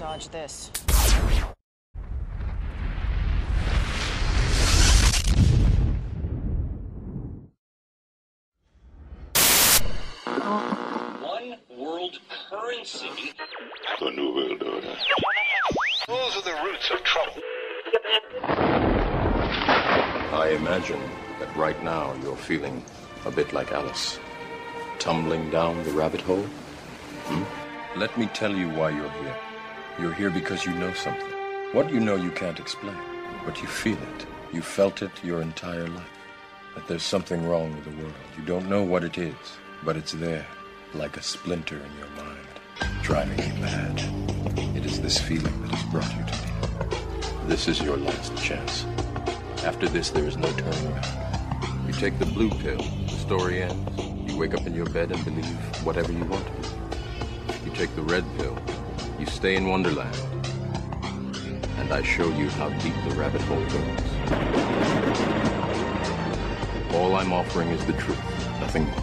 dodge this. One world currency. The New World Order. Those are the roots of trouble. I imagine that right now you're feeling a bit like Alice. Tumbling down the rabbit hole? Let me tell you why you're here. You're here because you know something. What you know you can't explain, but you feel it. You felt it your entire life. That there's something wrong with the world. You don't know what it is, but it's there, like a splinter in your mind, driving you mad. It is this feeling that has brought you to me. This is your last chance. After this, there is no turning around. You take the blue pill, the story ends. You wake up in your bed and believe whatever you want to believe. You take the red pill, you stay in Wonderland, and I show you how deep the rabbit hole goes. All I'm offering is the truth, nothing more.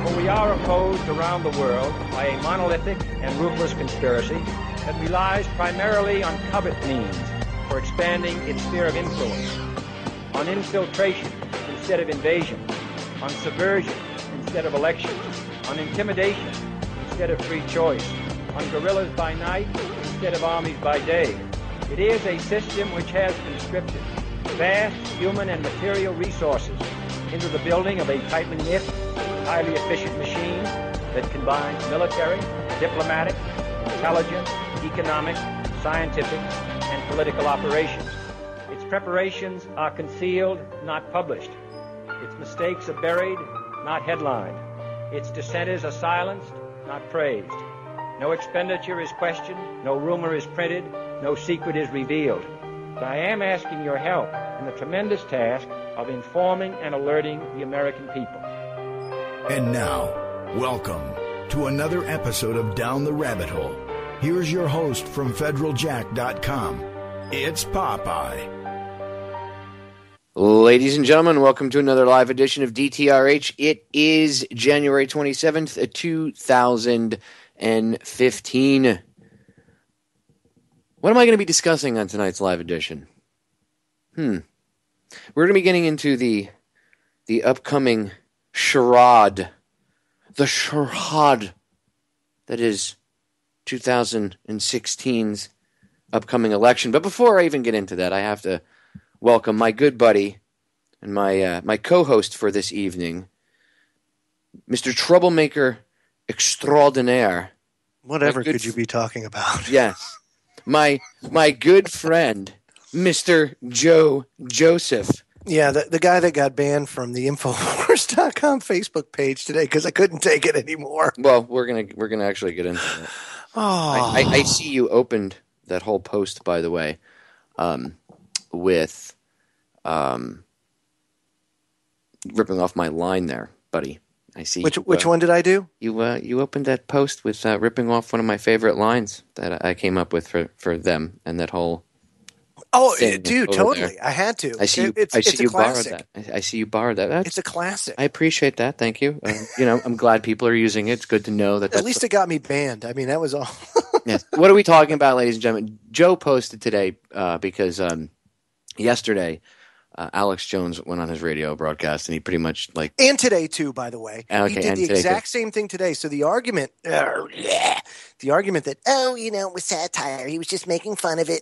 For we are opposed around the world by a monolithic and ruthless conspiracy that relies primarily on covert means for expanding its sphere of influence, on infiltration instead of invasion, on subversion instead of election, on intimidation instead of free choice, on guerrillas by night instead of armies by day. It is a system which has conscripted vast human and material resources into the building of a tightly knit, highly efficient machine that combines military, diplomatic, intelligence, economic, scientific, and political operations. Its preparations are concealed, not published. Its mistakes are buried, not headlined. Its dissenters are silenced, not praised. No expenditure is questioned, no rumor is printed, no secret is revealed. But I am asking your help in the tremendous task of informing and alerting the American people. And now, welcome to another episode of Down the Rabbit Hole. Here's your host from federaljack.com. It's Popeye. Ladies and gentlemen, welcome to another live edition of DTRH. It is January 27th, 2015. What am I going to be discussing on tonight's live edition? We're going to be getting into the upcoming charade. The charade that is 2016's upcoming election. But before I even get into that, I have to welcome my good buddy and my co-host for this evening, Mr. Troublemaker Extraordinaire. Whatever could you be talking about? Yes. My good friend, Mr. Joe Joseph. Yeah, the guy that got banned from the Infowars.com Facebook page today because I couldn't take it anymore. Well, we're gonna actually get into it. Oh, I see you opened that whole post, by the way, with ripping off my line there, buddy. I see. Which one did I do? You opened that post with ripping off one of my favorite lines that I came up with for them and that whole. Oh, dude, totally. There. I had to. I see you. It's I see a you classic. borrowed that. I see you borrowed that. It's a classic. I appreciate that. Thank you. I'm glad people are using it. It's good to know that. At least it got me banned. I mean, that was all. Yes. What are we talking about, ladies and gentlemen? Joe posted today because yesterday Alex Jones went on his radio broadcast and he pretty much and today too, by the way. Okay, he did the exact same thing today. So the argument that it was satire. He was just making fun of it.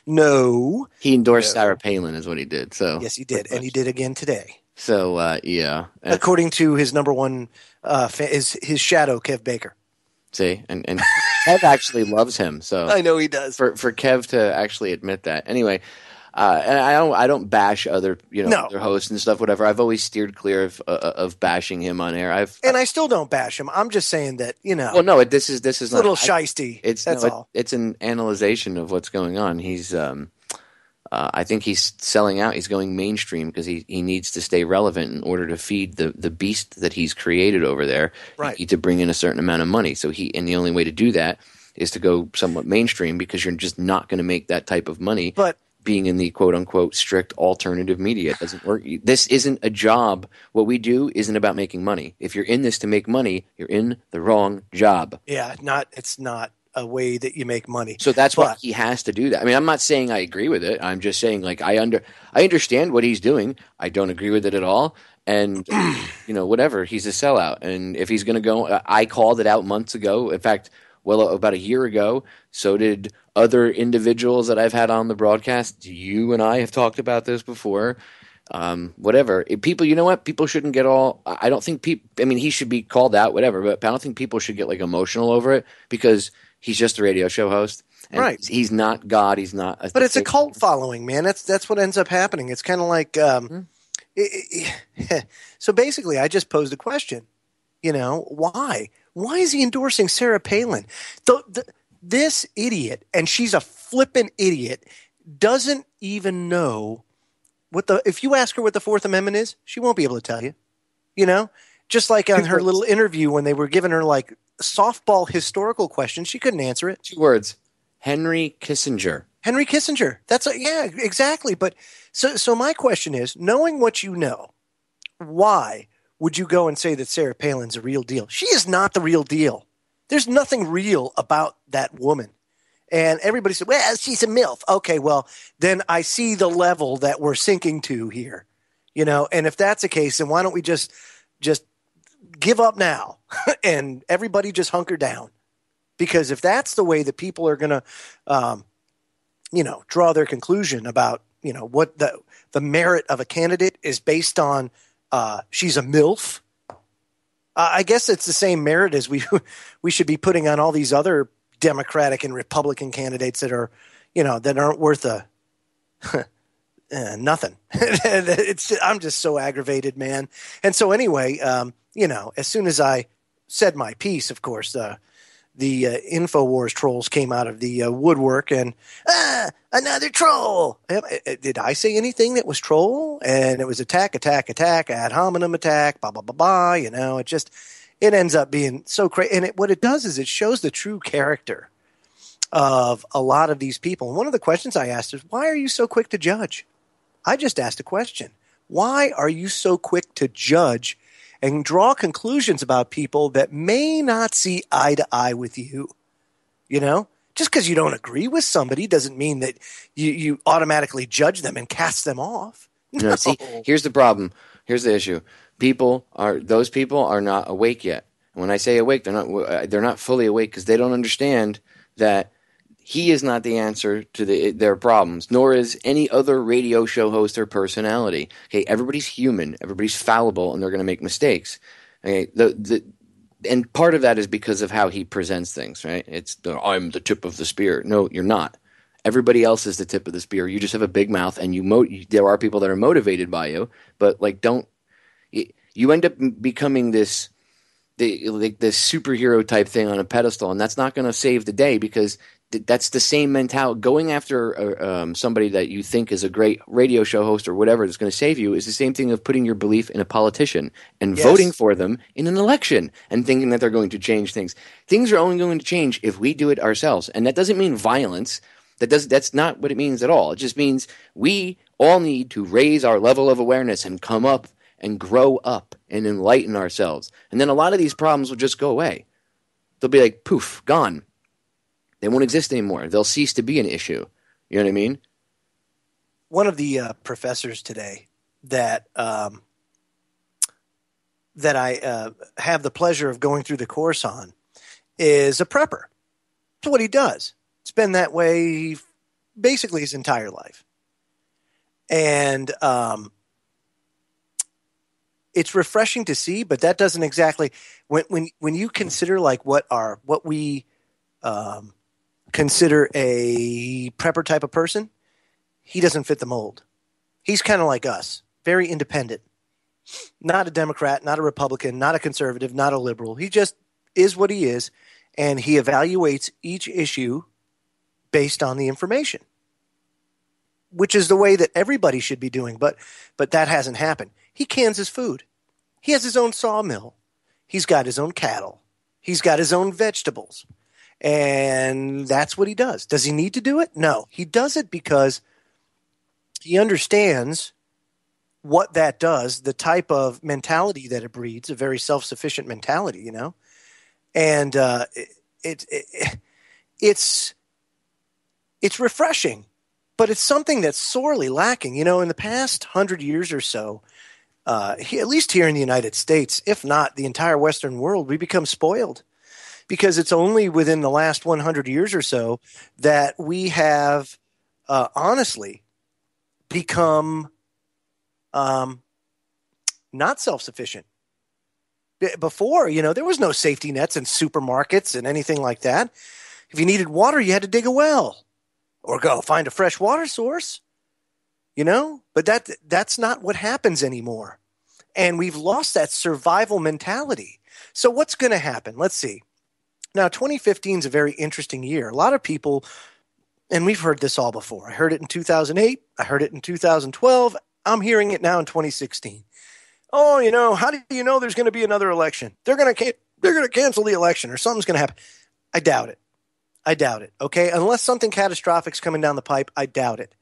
No, he endorsed Sarah Palin is what he did. So yes, he did, and he did again today. So yeah, according to his number one is his shadow, Kev Baker. See, and Kev actually loves him. So I know he does. For Kev to actually admit that. Anyway. And I don't bash other other hosts and stuff, whatever. I've always steered clear of bashing him on air. I still don't bash him. I'm just saying that Well, no, this is not a little shisty. All. It's an analyzation of what's going on. He's I think he's selling out. He's going mainstream because he needs to stay relevant in order to feed the beast that he's created over there. Right. You need to bring in a certain amount of money. So and the only way to do that is to go somewhat mainstream because you're just not going to make that type of money. But being in the quote-unquote strict alternative media. It doesn't work. This isn't a job. What we do isn't about making money. If you're in this to make money, you're in the wrong job. Yeah, it's not a way that you make money. So that's why he has to do that. I mean, I'm not saying I agree with it. I'm just saying, like, I understand what he's doing. I don't agree with it at all. And, whatever. He's a sellout. And if he's going to go, I called it out months ago. In fact, well, about a year ago. So did other individuals that I've had on the broadcast. You and I have talked about this before. Whatever. People, you know what? People shouldn't get all. I don't think people. I mean, he should be called out, whatever. But I don't think people should get like emotional over it because he's just a radio show host. And right. He's not God. He's not. But it's a cult following, man. That's what ends up happening. It's kind of like. So basically, I just posed a question. Why? Why is he endorsing Sarah Palin? This idiot, and she's a flippin' idiot, doesn't even know if you ask her what the Fourth Amendment is, she won't be able to tell you. Just like on her little interview when they were giving her like softball historical questions, she couldn't answer it. 2 words. Henry Kissinger. Henry Kissinger. Yeah, exactly. But so my question is, knowing what you know, why would you go and say that Sarah Palin's a real deal? She is not the real deal. There's nothing real about that woman. And everybody said, well, she's a MILF. Okay, well, then I see the level that we're sinking to here. And if that's the case, then why don't we just give up now and everybody just hunker down? Because if that's the way that people are going to, draw their conclusion about, what the merit of a candidate is based on, she's a MILF. I guess it's the same merit as we should be putting on all these other Democratic and Republican candidates that are, that aren't worth nothing. I'm just so aggravated, man. And so anyway, as soon as I said my piece, of course, the InfoWars trolls came out of the woodwork and another troll. Did I say anything that was troll? And it was attack, ad hominem attack, blah, blah, blah, blah. It ends up being so crazy. And what it does is it shows the true character of a lot of these people. And one of the questions I asked is, why are you so quick to judge? I just asked a question. Why are you so quick to judge and draw conclusions about people that may not see eye to eye with you? Just because you don't agree with somebody doesn't mean that you automatically judge them and cast them off. No. See, here's the problem. Here's the issue. Those people are not awake yet. And when I say awake, they're not fully awake because they don't understand that he is not the answer to their problems, nor is any other radio show host or personality. Okay, everybody's human, everybody's fallible, and they're going to make mistakes. Okay, and part of that is because of how he presents things, right? I'm the tip of the spear. No, you're not. Everybody else is the tip of the spear. You just have a big mouth, and there are people that are motivated by you, but you end up becoming this superhero type thing on a pedestal, and that's not going to save the day because that's the same mentality. Going after somebody that you think is a great radio show host or whatever that's going to save you is the same thing of putting your belief in a politician and voting for them in an election and thinking that they're going to change things. Things are only going to change if we do it ourselves, and that doesn't mean violence. That's not what it means at all. It just means we all need to raise our level of awareness and come up and grow up and enlighten ourselves. And then a lot of these problems will just go away. They'll be like, poof, gone. They won't exist anymore. They'll cease to be an issue. You know what I mean? One of the professors today that I have the pleasure of going through the course on is a prepper. That's what he does. It's been that way basically his entire life. And it's refreshing to see, but that doesn't exactly when you consider like what we consider a prepper type of person, he doesn't fit the mold. He's kind of like us, very independent, not a Democrat, not a Republican, not a conservative, not a liberal. He just is what he is, and he evaluates each issue based on the information, which is the way that everybody should be doing, but that hasn't happened. He cans his food. He has his own sawmill. He's got his own cattle. He's got his own vegetables. And that's what he does. Does he need to do it? No. He does it because he understands what that does, the type of mentality that it breeds, a very self-sufficient mentality, And it's refreshing, but it's something that's sorely lacking. In the past 100 years or so, at least here in the United States, if not the entire Western world, we become spoiled because it's only within the last 100 years or so that we have honestly become not self-sufficient. Before, there was no safety nets in supermarkets and anything like that. If you needed water, you had to dig a well or go find a fresh water source, but that's not what happens anymore. And we've lost that survival mentality. So what's going to happen? Let's see. Now, 2015 is a very interesting year. A lot of people, and we've heard this all before. I heard it in 2008. I heard it in 2012. I'm hearing it now in 2016. Oh, how do you know there's going to be another election? They're going to cancel the election or something's going to happen. I doubt it. Okay. Unless something catastrophic is coming down the pipe, I doubt it.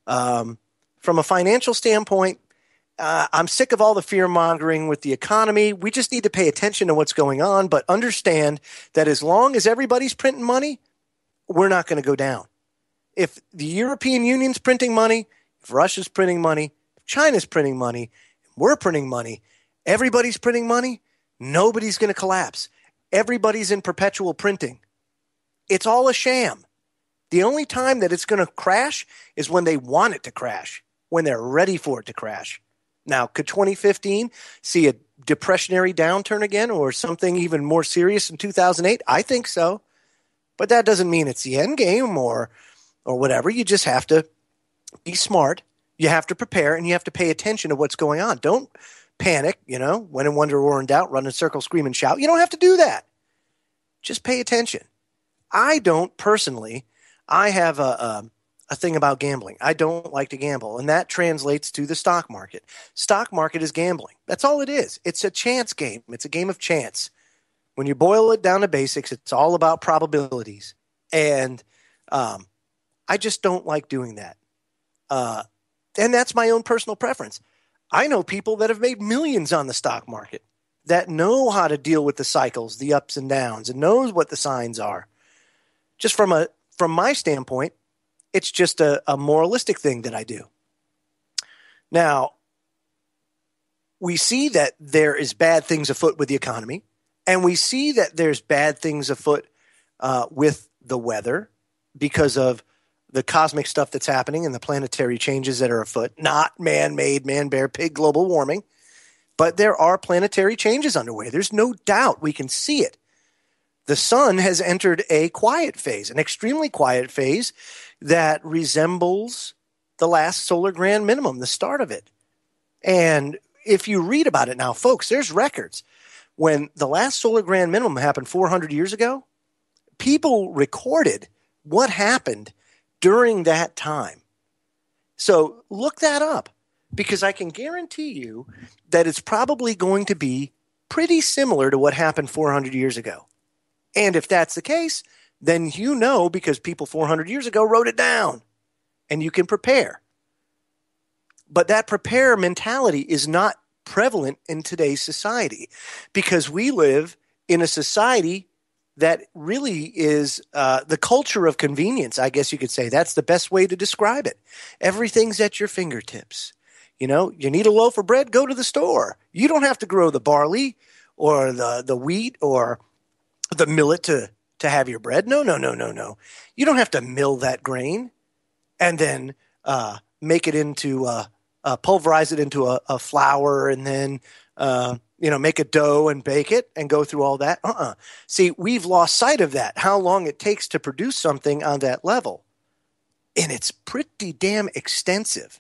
From a financial standpoint, I'm sick of all the fear mongering with the economy. We just need to pay attention to what's going on, but understand that as long as everybody's printing money, we're not going to go down. If the European Union's printing money, if Russia's printing money, if China's printing money, we're printing money, everybody's printing money, nobody's going to collapse. Everybody's in perpetual printing. It's all a sham. The only time that it's going to crash is when they want it to crash, when they're ready for it to crash. Now, could 2015 see a depressionary downturn again or something even more serious in 2008? I think so. But that doesn't mean it's the end game or whatever. You just have to be smart. You have to prepare, and you have to pay attention to what's going on. Don't panic, when in wonder or in doubt, run in circles, scream and shout. You don't have to do that. Just pay attention. I don't personally. I have a thing about gambling. I don't like to gamble, and that translates to the stock market. Stock market is gambling. That's all it is. It's a chance game. It's a game of chance. When you boil it down to basics, it's all about probabilities, and I just don't like doing that. And that's my own personal preference. I know people that have made millions on the stock market that know how to deal with the cycles, the ups and downs, and knows what the signs are. Just from my standpoint, it's just a moralistic thing that I do. Now, we see that there is bad things afoot with the economy, and we see that there's bad things afoot with the weather because of the cosmic stuff that's happening and the planetary changes that are afoot, not man-made, man-bear-pig global warming, but there are planetary changes underway. There's no doubt we can see it. The sun has entered a quiet phase, an extremely quiet phase that resembles the last solar grand minimum, the start of it. And if you read about it now, folks, there's records. When the last solar grand minimum happened 400 years ago, people recorded what happened during that time. So look that up, because I can guarantee you that it's probably going to be pretty similar to what happened 400 years ago. And if that's the case, then because people 400 years ago wrote it down, and you can prepare. But that prepare mentality is not prevalent in today's society, because we live in a society that really is the culture of convenience, I guess you could say. That's the best way to describe it. Everything's at your fingertips. You need a loaf of bread, go to the store. You don't have to grow the barley or the wheat or the millet to have your bread. No. You don't have to mill that grain and then make it into pulverize it into a flour and then make a dough and bake it and go through all that. See, we've lost sight of that, how long it takes to produce something on that level. And it's pretty damn extensive.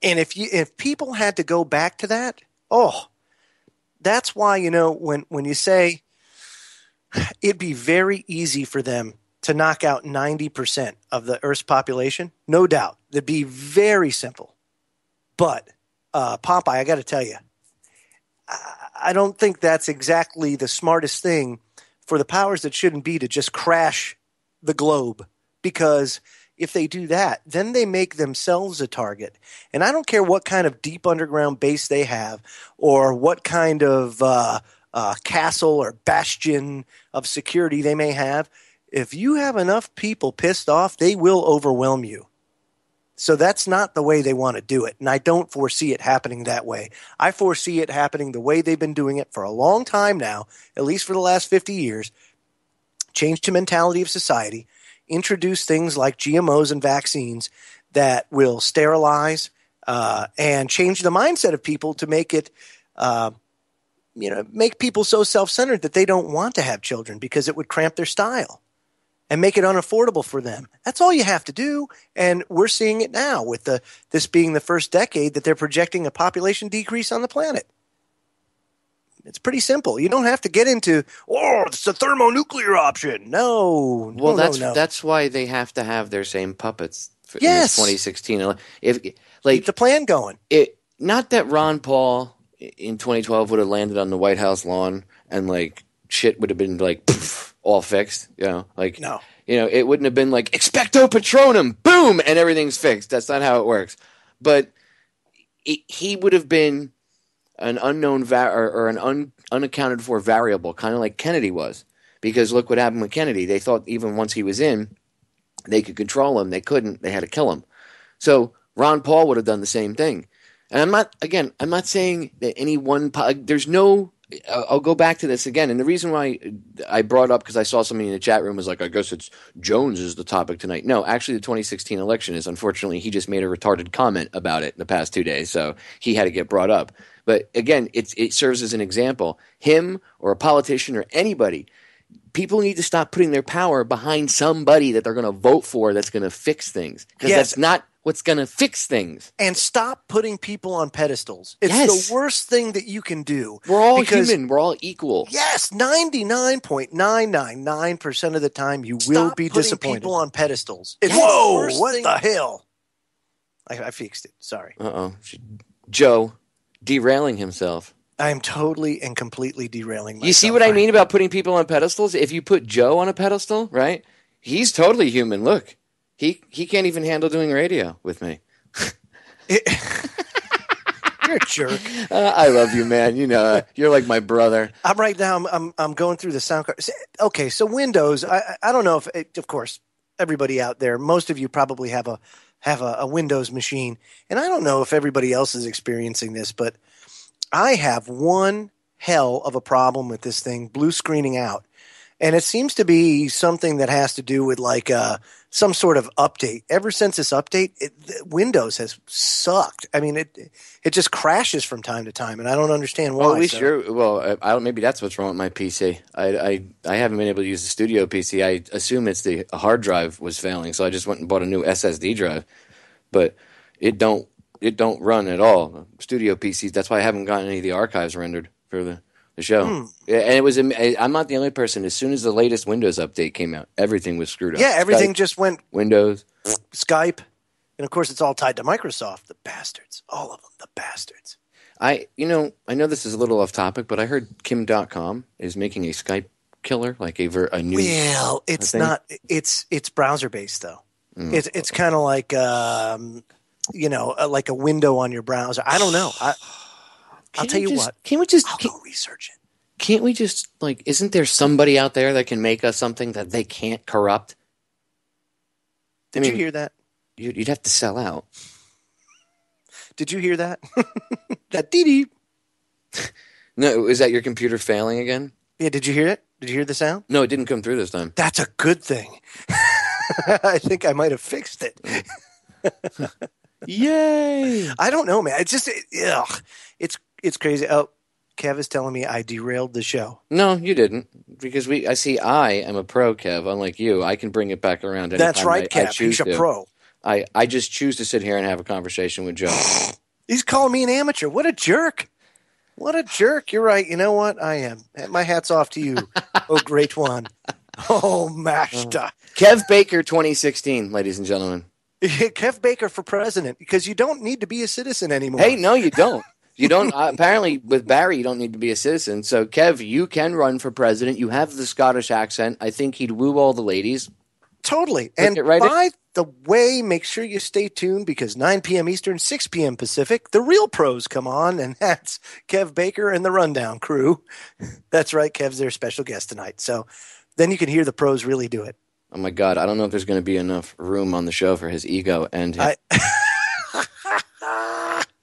And if people had to go back to that, that's why, when you say it'd be very easy for them to knock out 90% of the Earth's population, no doubt. It'd be very simple. But, Popeye, I got to tell you, I don't think that's exactly the smartest thing for the powers that shouldn't be to just crash the globe, because if they do that, then they make themselves a target. And I don't care what kind of deep underground base they have or what kind of castle or bastion of security they may have. if you have enough people pissed off, they will overwhelm you. So that's not the way they want to do it. And I don't foresee it happening that way. I foresee it happening the way they've been doing it for a long time now, at least for the last 50 years. Change the mentality of society, introduce things like GMOs and vaccines that will sterilize and change the mindset of people to make it, make people so self-centered that they don't want to have children because it would cramp their style and make it unaffordable for them. That's all you have to do. And we're seeing it now with this being the first decade that they're projecting a population decrease on the planet. It's pretty simple. You don't have to get into, it's a thermonuclear option. No. Well, no. That's why they have to have their same puppets in Yes. 2016. Keep the plan going. Not that Ron Paul in 2012 would have landed on the White House lawn and like shit would have been like poof, all fixed. No. It wouldn't have been like expecto patronum, boom, and everything's fixed. That's not how it works. But he would have been an unknown or an unaccounted for variable, kind of like Kennedy was. Because look what happened with Kennedy. They thought even once he was in, they could control him. They couldn't. They had to kill him. So Ron Paul would have done the same thing. And I'm not saying that any one there's no. I'll go back to this again. And the reason why I brought up, because I saw somebody in the chat room was like, I guess it's Jones is the topic tonight. No, actually the 2016 election is. Unfortunately, he just made a retarded comment about it in the past 2 days. So he had to get brought up. But again, it serves as an example. Him or a politician or anybody, people need to stop putting their power behind somebody that they're going to vote for that's going to fix things. Because that's not what's going to fix things. And stop putting people on pedestals. It's the worst thing that you can do. We're all human. We're all equal. Yes, 99.999% of the time you will be disappointed. People on pedestals. Whoa, what the hell? I fixed it. Sorry. Uh-oh. Joe derailing himself. I am totally and completely derailing myself. You see what I mean about putting people on pedestals? If you put Joe on a pedestal, right? He's totally human. Look. He can't even handle doing radio with me. You're a jerk. I love you, man. You're like my brother. I'm right now. I'm going through the sound card. Okay, so Windows. I don't know if, of course, everybody out there, most of you probably have a Windows machine, and I don't know if everybody else is experiencing this, but I have one hell of a problem with this thing blue screening out. And it seems to be something that has to do with like some sort of update. Ever since this update, Windows has sucked. I mean, it just crashes from time to time, and I don't understand why. Well, at least maybe that's what's wrong with my PC. I haven't been able to use the studio PC. I assume it's the hard drive was failing, so I just went and bought a new SSD drive. But it don't run at all. Studio PCs. That's why I haven't gotten any of the archives rendered for the show. And it was. I'm not the only person. As soon as the latest Windows update came out, everything was screwed up. Yeah, everything just went Windows, Skype, and of course it's all tied to Microsoft. The bastards, all of them, the bastards. I know this is a little off topic, but I heard Kim.com is making a Skype killer, like a new. Well, it's not. It's browser based though. It's kind of like like a window on your browser. I don't know. I'll tell you what. Can't we just go research it? Can't we just isn't there somebody out there that can make us something that they can't corrupt? Did you hear that? You'd have to sell out. Did you hear that? That dee-dee. No, is that your computer failing again? Yeah, did you hear it? Did you hear the sound? No, it didn't come through this time. That's a good thing. I think I might have fixed it. Yay! I don't know, man. It's just it's crazy. Oh, Kev is telling me I derailed the show. No, you didn't. Because I am a pro, Kev. Unlike you, I can bring it back around anytime. That's right, Kev. He's a pro. I just choose to sit here and have a conversation with Joe. He's calling me an amateur. What a jerk. What a jerk. You're right. You know what? I am. My hat's off to you. Oh, great one. Oh, master. Kev Baker 2016, ladies and gentlemen. Kev Baker for president, because you don't need to be a citizen anymore. Hey, no, you don't. You don't. Apparently, with Barry, you don't need to be a citizen. So, Kev, you can run for president. You have the Scottish accent. I think he'd woo all the ladies. Totally. And by the way, make sure you stay tuned, because 9 p.m. Eastern, 6 p.m. Pacific, the real pros come on, and that's Kev Baker and the Rundown crew. That's right. Kev's their special guest tonight. So Then you can hear the pros really do it. Oh my God, I don't know if there's going to be enough room on the show for his ego and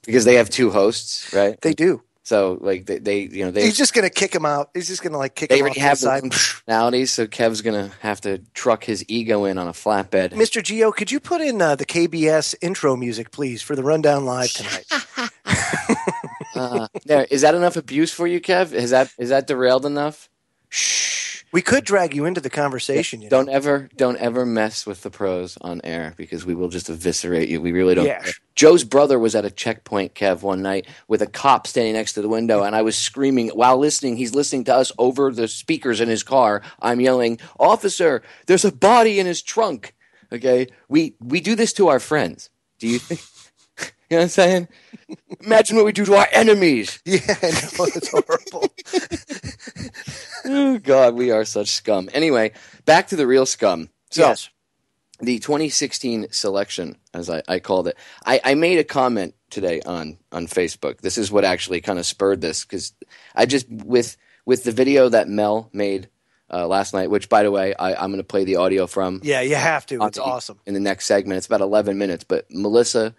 because they have two hosts, right? They do. So like they He's just going to kick him out. He's just going to kick they him already off have the side. the personalities, so Kev's going to have to truck his ego in on a flatbed. Mr. Gio, could you put in the KBS intro music, please, for the Rundown Live tonight? There, is that enough abuse for you, Kev? Is that derailed enough? Shh. We could drag you into the conversation. You know? Don't ever mess with the pros on air because we will just eviscerate you. We really don't. Yeah. Joe's brother was at a checkpoint, Kev, one night with a cop standing next to the window, and I was screaming while listening. He's listening to us over the speakers in his car. I'm yelling, "Officer, there's a body in his trunk." Okay, we do this to our friends. Do you think? You know what I'm saying? Imagine what we do to our enemies. Yeah, I know. It's horrible. Oh, God, we are such scum. Anyway, back to the real scum. So, Yes. the 2016 selection, as I called it, I made a comment today on Facebook. This is what actually kind of spurred this, because I just, with the video that Mel made last night, which, by the way, I'm going to play the audio from. Yeah, you have to. It's awesome. In the next segment. It's about 11 minutes, but Melissa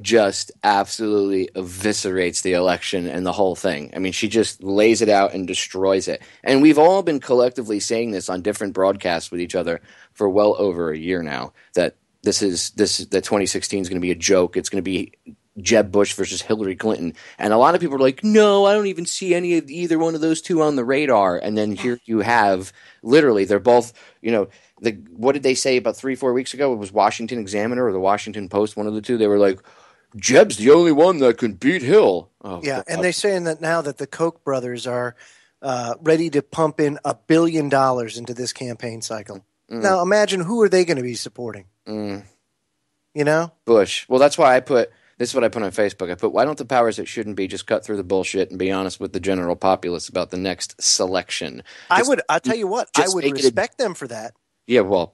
just absolutely eviscerates the election and the whole thing. I mean, she just lays it out and destroys it. And we've all been collectively saying this on different broadcasts with each other for well over a year now, that that 2016 is going to be a joke. It's going to be Jeb Bush versus Hillary Clinton. And a lot of people are like, no, I don't even see any of either one of those two on the radar. And then here you have, literally, they're both, what did they say about 3-4 weeks ago? It was Washington Examiner or the Washington Post, one of the two. They were like, Jeb's the only one that can beat Hill. Oh, yeah, God. and they're saying that now that the Koch brothers are ready to pump in $1 billion into this campaign cycle. Now, imagine who are they going to be supporting? You know? Bush. Well, that's why this is what I put on Facebook. I put, why don't the powers that shouldn't be just cut through the bullshit and be honest with the general populace about the next selection? I'll tell you what, I would respect them for that. Yeah, well,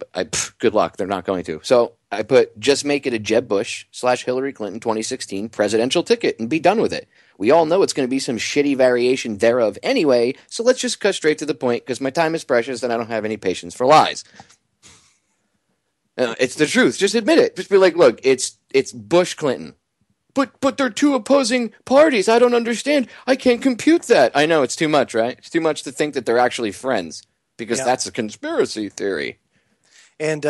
good luck. They're not going to. So I put, just make it a Jeb Bush / Hillary Clinton 2016 presidential ticket and be done with it. We all know it's going to be some shitty variation thereof anyway, so let's just cut straight to the point because my time is precious and I don't have any patience for lies. It's the truth. Just admit it. Just be like, look, it's Bush Clinton. But they're two opposing parties. I don't understand. I can't compute that. I know, it's too much, right? It's too much to think that they're actually friends because that's a conspiracy theory. And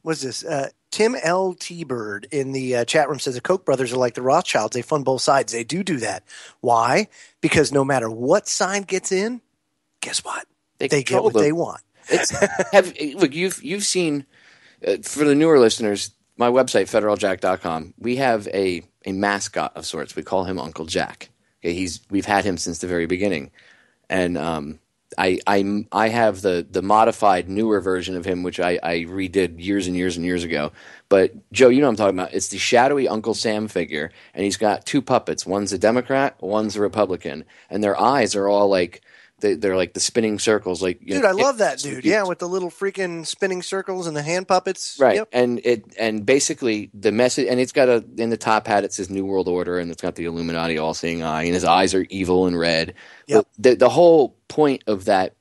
what's this? Tim L. T-Bird in the chat room says the Koch brothers are like the Rothschilds. They fund both sides. They do that. Why? Because no matter what side gets in, guess what? They get what they want. Look, you've seen, for the newer listeners, my website, federaljack.com, we have a mascot of sorts. We call him Uncle Jack. Okay, we've had him since the very beginning. And I have the modified, newer version of him, which I redid years and years and years ago. But, Joe, you know what I'm talking about. It's the shadowy Uncle Sam figure, and he's got two puppets. One's a Democrat, one's a Republican. And their eyes are all like, they're like the spinning circles. Like, dude, I love that dude. Yeah, with the little freaking spinning circles and the hand puppets. Right. Yep. And basically the message, and it's got in the top hat it says New World Order, and it's got the Illuminati all-seeing eye, and his eyes are evil and red. Yep. But the whole point of that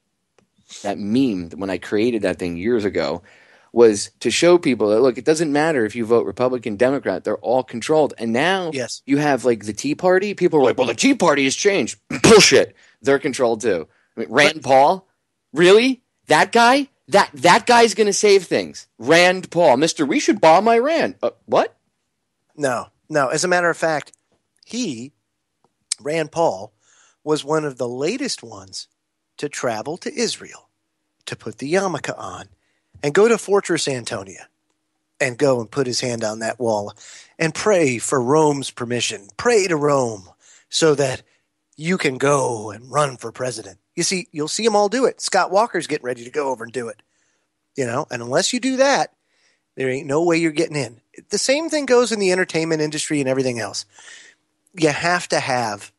meme when I created that thing years ago was to show people that, look, it doesn't matter if you vote Republican, Democrat, they're all controlled. And now you have like the Tea Party. People are like, well, the Tea Party has changed. Bullshit. They're controlled too. I mean, Rand Paul? Really? That guy? That guy's going to save things. Rand Paul. Mr. We should bomb Iran. What? No. As a matter of fact, Rand Paul, was one of the latest ones to travel to Israel, to put the yarmulke on, and go to Fortress Antonia, and go and put his hand on that wall, and pray for Rome's permission. Pray to Rome so that you can go and run for president. You see, you'll see them all do it. Scott Walker's getting ready to go over and do it. And unless you do that, there ain't no way you're getting in. The same thing goes in the entertainment industry and everything else. You have to have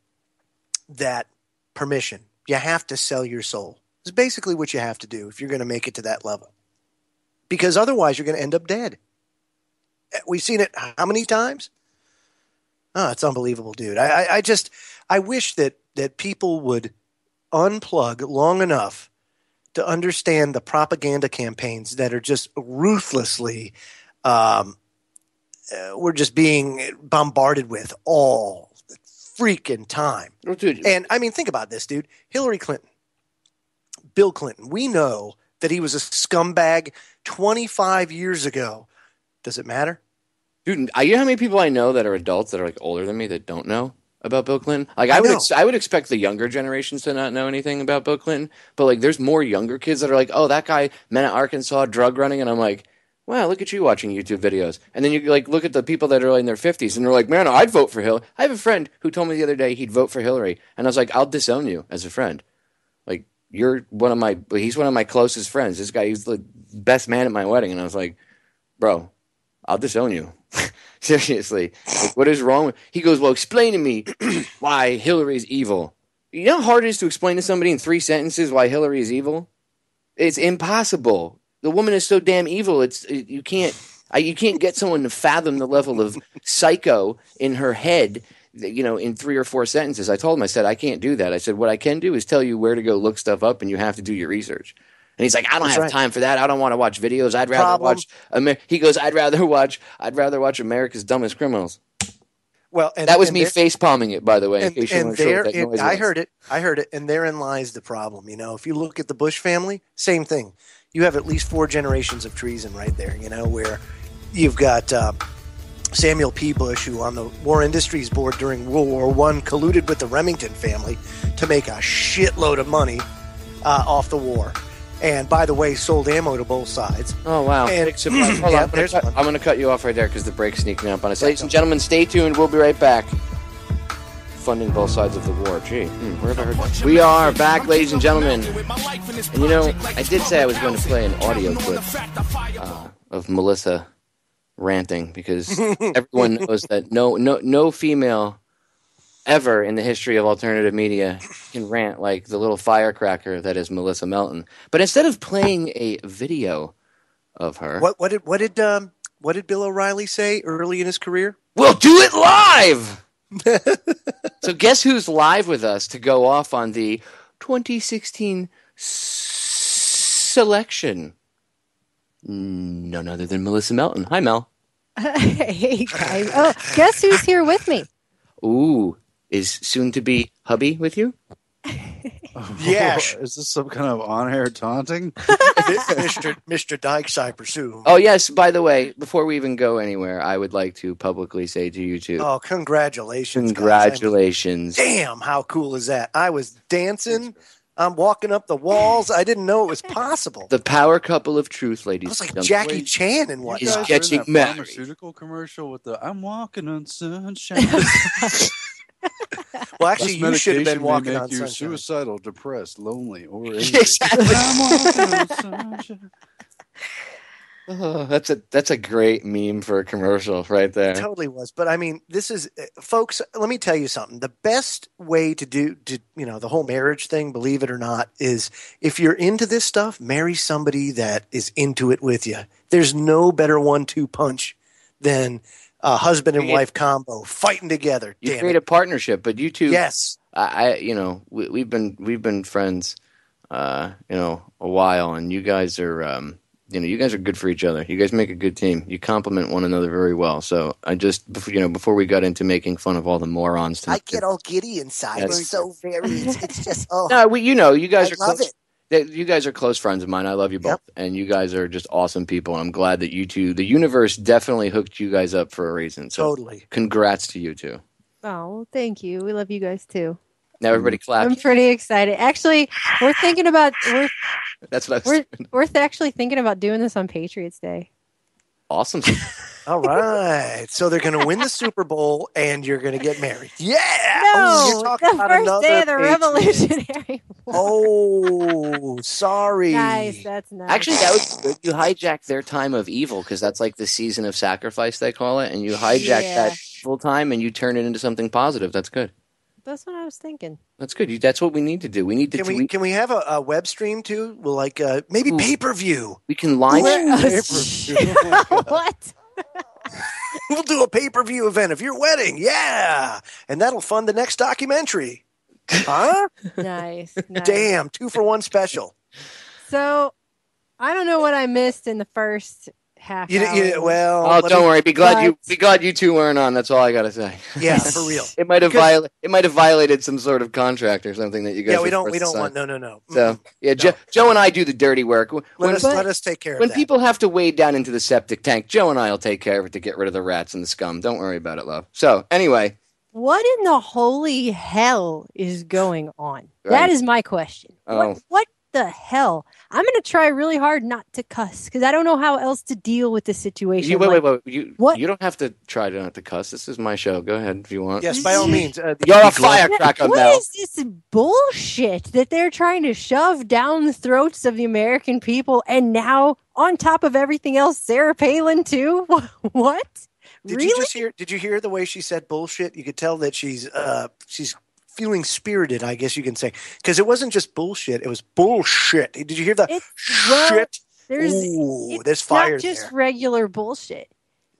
that permission. You have to sell your soul. It's basically what you have to do if you're going to make it to that level. Because otherwise you're going to end up dead. We've seen it how many times? Oh, it's unbelievable, dude. I wish that people would unplug long enough to understand the propaganda campaigns that are just ruthlessly we're just being bombarded with all the freaking time. Oh, dude. And I mean, think about this, dude. Hillary Clinton, Bill Clinton, we know that he was a scumbag 25 years ago. Does it matter? Dude, you know how many people I know that are adults that are like older than me that don't know about Bill Clinton? Like I would expect the younger generations to not know anything about Bill Clinton, but like there's more younger kids that are like, oh, that guy, men at Arkansas, drug running, and I'm like, wow, look at you watching YouTube videos. And then you like look at the people that are in their 50s and they're like, man, I'd vote for Hillary. I have a friend who told me the other day he'd vote for Hillary, and I was like, I'll disown you as a friend. Like he's one of my closest friends. This guy, he's the best man at my wedding, and I was like, bro, I'll disown you. Seriously. Like, what is wrong with... He goes, well, explain to me why Hillary's evil. You know how hard it is to explain to somebody in 3 sentences why Hillary is evil? It's impossible. The woman is so damn evil. You can't get someone to fathom the level of psycho in her head, in 3 or 4 sentences. I told him, I said, I can't do that. I said, what I can do is tell you where to go look stuff up, and you have to do your research. And he's like, I don't have time for that. I don't want to watch videos. I'd rather watch. He goes, I'd rather watch America's Dumbest Criminals. Well, that was me face palming it, by the way. I heard it, and therein lies the problem. If you look at the Bush family, same thing. You have at least 4 generations of treason right there. Where you've got Samuel P. Bush, who on the War Industries Board during World War I colluded with the Remington family to make a shitload of money off the war. And by the way, sold ammo to both sides. Oh, wow. And hold on. I'm going to cut you off right there because the break's sneaking up on us. Ladies and gentlemen, stay tuned. We'll be right back. Funding both sides of the war. Gee, where have I heard that? We are back, ladies and gentlemen. And I did say I was going to play an audio clip of Melissa ranting because everyone knows that no female ever in the history of alternative media can rant like the little firecracker that is Melissa Melton. But instead of playing a video of her, what did Bill O'Reilly say early in his career? We'll do it live. So guess who's live with us to go off on the 2016 selection? None other than Melissa Melton. Hi, Mel. Hey, guys. Oh, guess who's here with me? Ooh. Is soon-to-be hubby with you? Yes. Is this some kind of on-air taunting? Mr. Dykes, I presume. Oh, yes. By the way, before we even go anywhere, I would like to publicly say to you two. Oh, congratulations. Congratulations. Guys. Damn, how cool is that? I was dancing. I'm walking up the walls. I didn't know it was possible. The power couple of truth, ladies. I was like Jackie Chan and what is getting married. Pharmaceutical commercial with the "I'm walking on sunshine." Well, actually, you should have been walking on sunshine. Suicidal, depressed, lonely, or angry. Exactly. I'm walking on sunshine. Oh, that's a great meme for a commercial right there. It totally was. But I mean, this is, folks, let me tell you something. The best way to do the whole marriage thing, believe it or not, is if you're into this stuff, marry somebody that is into it with you. There's no better 1-2 punch than a husband and wife combo fighting together. You create a partnership, but you two, yes, we've been friends, a while, and you guys are, you guys are good for each other. You guys make a good team. You complement one another very well. So I just, before we got into making fun of all the morons, I get all giddy inside. It's so very, it's just, oh. No, you guys I love it. You guys are close friends of mine. I love you both. Yep. And you guys are just awesome people. And I'm glad that you two, the universe definitely hooked you guys up for a reason. So totally. Congrats to you two. Oh, well, thank you. We love you guys too. Now everybody clap. I'm pretty excited. Actually, we're thinking about That's what I was we're actually thinking about doing this on Patriots Day. Awesome. All right. So they're going to win the Super Bowl and you're going to get married. Yeah. No, you're talking the about first day of the Patriot. Revolutionary War. Oh, sorry. Nice. That's nice. Actually, that was good. You hijacked their time of evil because that's like the season of sacrifice, they call it. And you hijack that full time and you turn it into something positive. That's good. That's what I was thinking. That's good. That's what we need to do. We need to. Can we have a web stream too? We'll maybe pay-per-view. We can live. What? We'll do a pay-per-view event of your wedding. Yeah. And that'll fund the next documentary. Huh? Nice. Damn, 2-for-1 special. So I don't know what I missed in the first half hour. Well, don't worry. Be glad you two weren't on. That's all I gotta say. Yeah, for real. It might have violated some sort of contract or something that you guys. Yeah, we don't want. No. So yeah, No. Joe and I do the dirty work. Let us take care of when that. people have to wade down into the septic tank, Joe and I will take care of it to get rid of the rats and the scum. Don't worry about it, love. So anyway, what in the holy hell is going on? Right. That is my question. Oh. What the hell? I'm going to try really hard not to cuss because I don't know how else to deal with the situation. Wait. You don't have to try not to cuss. This is my show. Go ahead if you want. Yes, by all means. You're a firecracker, Mel. What is this bullshit that they're trying to shove down the throats of the American people? And now, on top of everything else, Sarah Palin too? What? Did you hear the way she said bullshit? You could tell that she's feeling spirited, I guess you can say, because it wasn't just bullshit; it was bullshit. Did you hear that? Shit. There's fire not just there. Regular bullshit.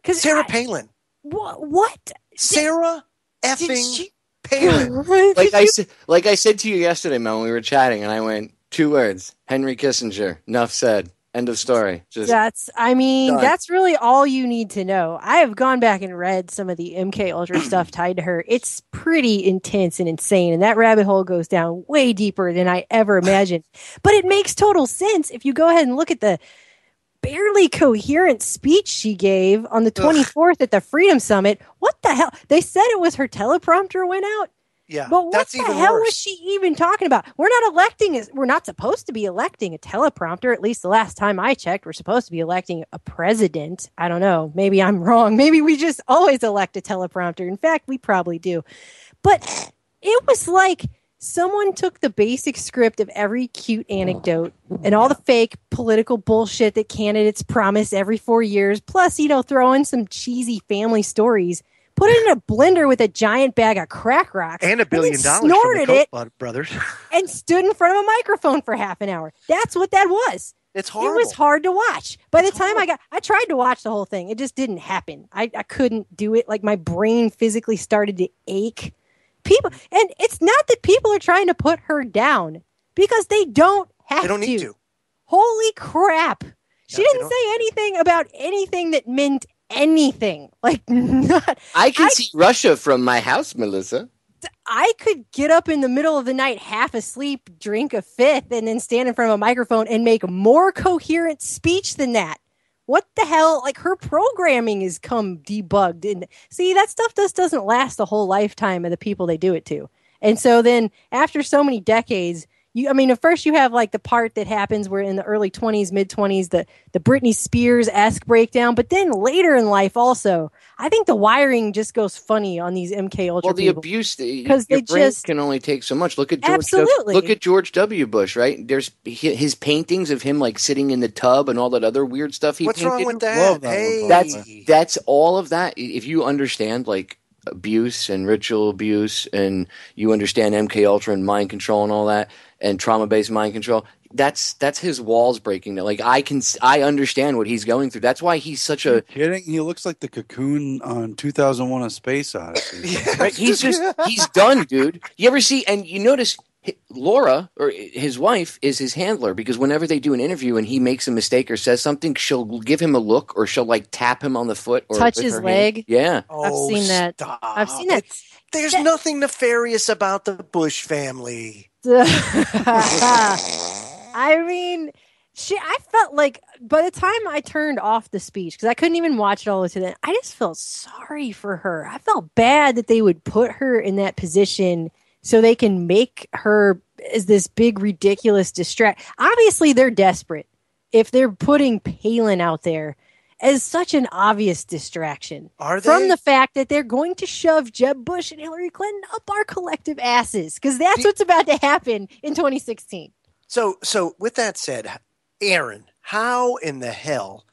Sarah Palin. What? Sarah effing Palin. Like I said to you yesterday, Mel, when we were chatting, and I went 2 words: Henry Kissinger. Enough said. End of story. That's really all you need to know. I have gone back and read some of the MK Ultra stuff tied to her. It's pretty intense and insane, and that rabbit hole goes down way deeper than I ever imagined. But it makes total sense if you go ahead and look at the barely coherent speech she gave on the 24th at the Freedom Summit. What the hell? They said it was her teleprompter went out. Yeah, but what the hell worse. was she even talking about? We're not supposed to be electing a teleprompter. At least the last time I checked, we're supposed to be electing a president. I don't know. Maybe I'm wrong. Maybe we just always elect a teleprompter. In fact, we probably do. But it was like someone took the basic script of every cute anecdote and all the fake political bullshit that candidates promise every 4 years, plus, throw in some cheesy family stories. Put it in a blender with a giant bag of crack rocks. And $1 billion snorted from the it Koch brothers. And stood in front of a microphone for half an hour. That's what that was. It's horrible. It was hard to watch. By the time I tried to watch the whole thing. It just didn't happen. I couldn't do it. Like my brain physically started to ache. And it's not that people are trying to put her down because they don't have to. They don't need to. Holy crap. She didn't say anything about anything that meant anything. I can see Russia from my house, Melissa. I could get up in the middle of the night half asleep, drink a fifth, and then stand in front of a microphone and make more coherent speech than that. What the hell? Her programming has come debugged. And see, that stuff just doesn't last the whole lifetime of the people they do it to. And so then after so many decades, at first you have the part that happens where in the early 20s, mid 20s, the Britney Spears-esque breakdown, but then later in life also, I think the wiring just goes funny on these MK Ultra. Well, the people. abuse, because your brain can only take so much. Look at George W. Bush, right? There's his paintings of him sitting in the tub and all that other weird stuff he What's painted. wrong with that? That's all of that. If you understand abuse and ritual abuse, and you understand MK Ultra and mind control and all that, and trauma-based mind control, that's his walls breaking down. I understand what he's going through. That's why he's such a kidding. He looks like the cocoon on 2001: A Space Odyssey. Right? He's done, dude. You ever see? And you notice Laura, or his wife, is his handler, because whenever they do an interview and he makes a mistake or says something, she'll give him a look, or she'll tap him on the foot or touch his leg. Hand. Yeah, I've seen that. Stop. I've seen that. There's nothing nefarious about the Bush family. I felt like by the time I turned off the speech, because I couldn't even watch it all the way to the end, I just felt sorry for her. I felt bad that they would put her in that position so they can make her as this big, ridiculous distract. Obviously, they're desperate if they're putting Palin out there as such an obvious distraction. Are they? From the fact that they're going to shove Jeb Bush and Hillary Clinton up our collective asses, because that's what's about to happen in 2016. So with that said, Aaron, how in the hell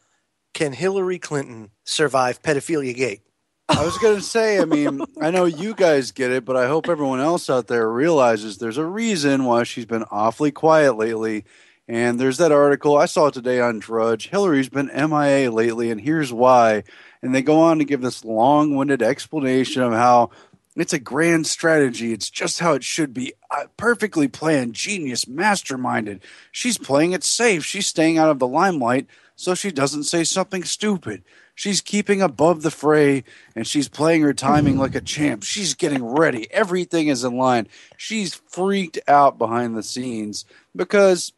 can Hillary Clinton survive pedophilia gate? I was going to say, I know you guys get it, but I hope everyone else out there realizes there's a reason why she's been awfully quiet lately. And there's that article I saw today on Drudge. Hillary's been MIA lately, and here's why. And they go on to give this long-winded explanation of how It's a grand strategy. It's just how it should be. Perfectly planned, genius, masterminded. She's playing it safe. She's staying out of the limelight so she doesn't say something stupid. She's keeping above the fray, and she's playing her timing like a champ. She's getting ready. Everything is in line. She's freaked out behind the scenes because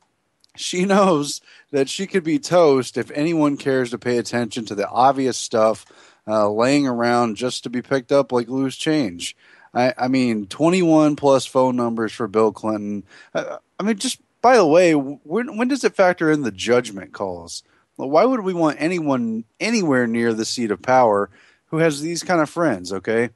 she knows that she could be toast if anyone cares to pay attention to the obvious stuff laying around just to be picked up like loose change. I mean, 21 plus phone numbers for Bill Clinton. I mean, just by the way, when does it factor in the judgment calls? Well, why would we want anyone anywhere near the seat of power who has these kind of friends, okay?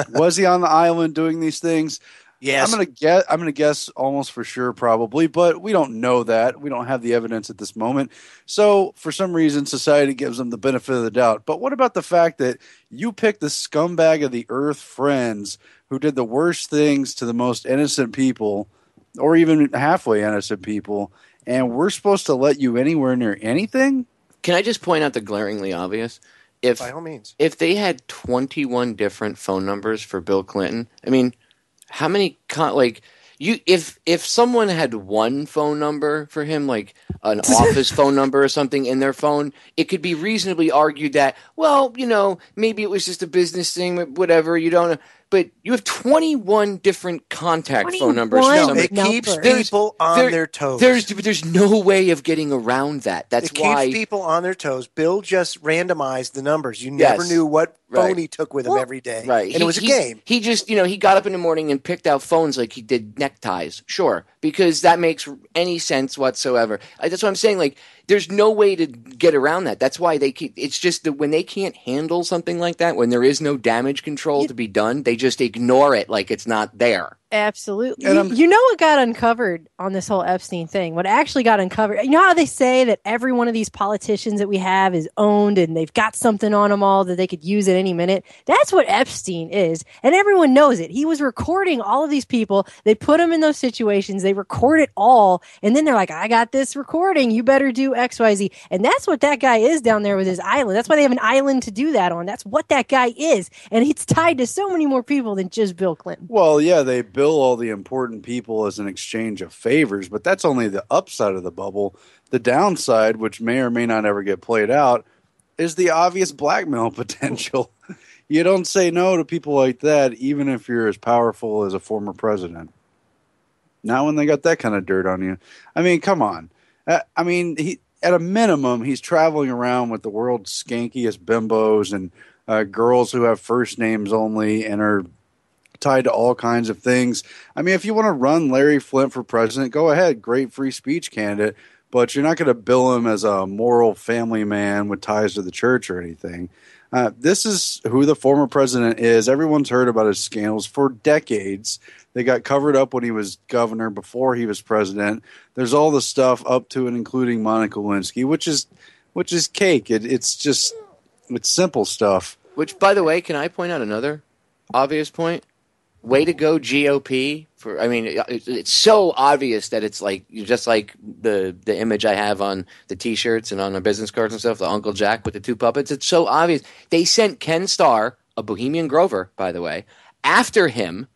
Was he on the island doing these things? Yes. I'm gonna guess almost for sure, probably, but we don't know that. We don't have the evidence at this moment. So for some reason, society gives them the benefit of the doubt. But what about the fact that you picked the scumbag of the earth friends who did the worst things to the most innocent people, or even halfway innocent people, and we're supposed to let you anywhere near anything? Can I just point out the glaringly obvious? By all means. If they had 21 different phone numbers for Bill Clinton, I mean, how many if someone had one phone number for him, like an office phone number or something in their phone, it could be reasonably argued that, well, maybe it was just a business thing, whatever, you don't know. But you have 21 different contact phone numbers. No, it keeps people on their toes. There's no way of getting around that. That's why it keeps people on their toes. Bill just randomized the numbers. You never knew what phone he took with him every day. Right. And it was a game. He just, he got up in the morning and picked out phones like he did neckties. Sure. Because that makes any sense whatsoever. That's what I'm saying. Like, there's no way to get around that. That's why it's just that when they can't handle something like that, when there is no damage control to be done, they just ignore it like it's not there. Absolutely. You know what got uncovered on this whole Epstein thing? What actually got uncovered? You know how they say that every one of these politicians that we have is owned and they've got something on them all that they could use at any minute? That's what Epstein is. And everyone knows it. He was recording all of these people. They put them in those situations. They record it all. And then they're like, I got this recording. You better do X, Y, Z. And that's what that guy is down there with his island. That's why they have an island to do that on. That's what that guy is. And it's tied to so many more people than just Bill Clinton. Well, yeah, they bill all the important people as an exchange of favors, but that's only the upside of the bubble. The downside, which may or may not ever get played out, is the obvious blackmail potential. You don't say no to people like that, even if you're as powerful as a former president. Not when they got that kind of dirt on you. I mean, come on. I mean, at a minimum, he's traveling around with the world's skankiest bimbos and girls who have first names only and are tied to all kinds of things. I mean, if you want to run Larry Flynt for president, go ahead. Great free speech candidate. But you're not going to bill him as a moral family man with ties to the church or anything. This is who the former president is. Everyone's heard about his scandals for decades. They got covered up when he was governor, before he was president. There's all the stuff up to and including Monica Lewinsky, which is cake. It's simple stuff. Which, by the way, can I point out another obvious point? Way to go, GOP! It's so obvious that it's like just like the image I have on the T-shirts and on the business cards and stuff. The Uncle Jack with the two puppets. It's so obvious. They sent Ken Starr, a Bohemian Grover, by the way, after him.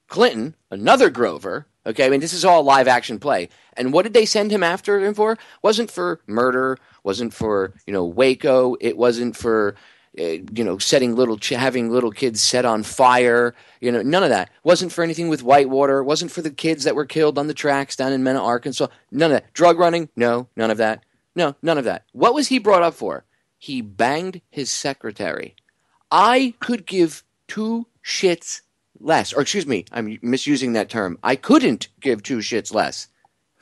Clinton, another Grover. Okay, I mean, this is all live action play. And what did they send him after him for? Wasn't for murder. Wasn't for Waco. It wasn't for having little kids set on fire. None of that. Wasn't for anything with Whitewater. Wasn't for the kids that were killed on the tracks down in Mena, Arkansas. None of that. Drug running? No, none of that. No, none of that. What was he brought up for? He banged his secretary. I could give two shits less. Or excuse me, I'm misusing that term. I couldn't give two shits less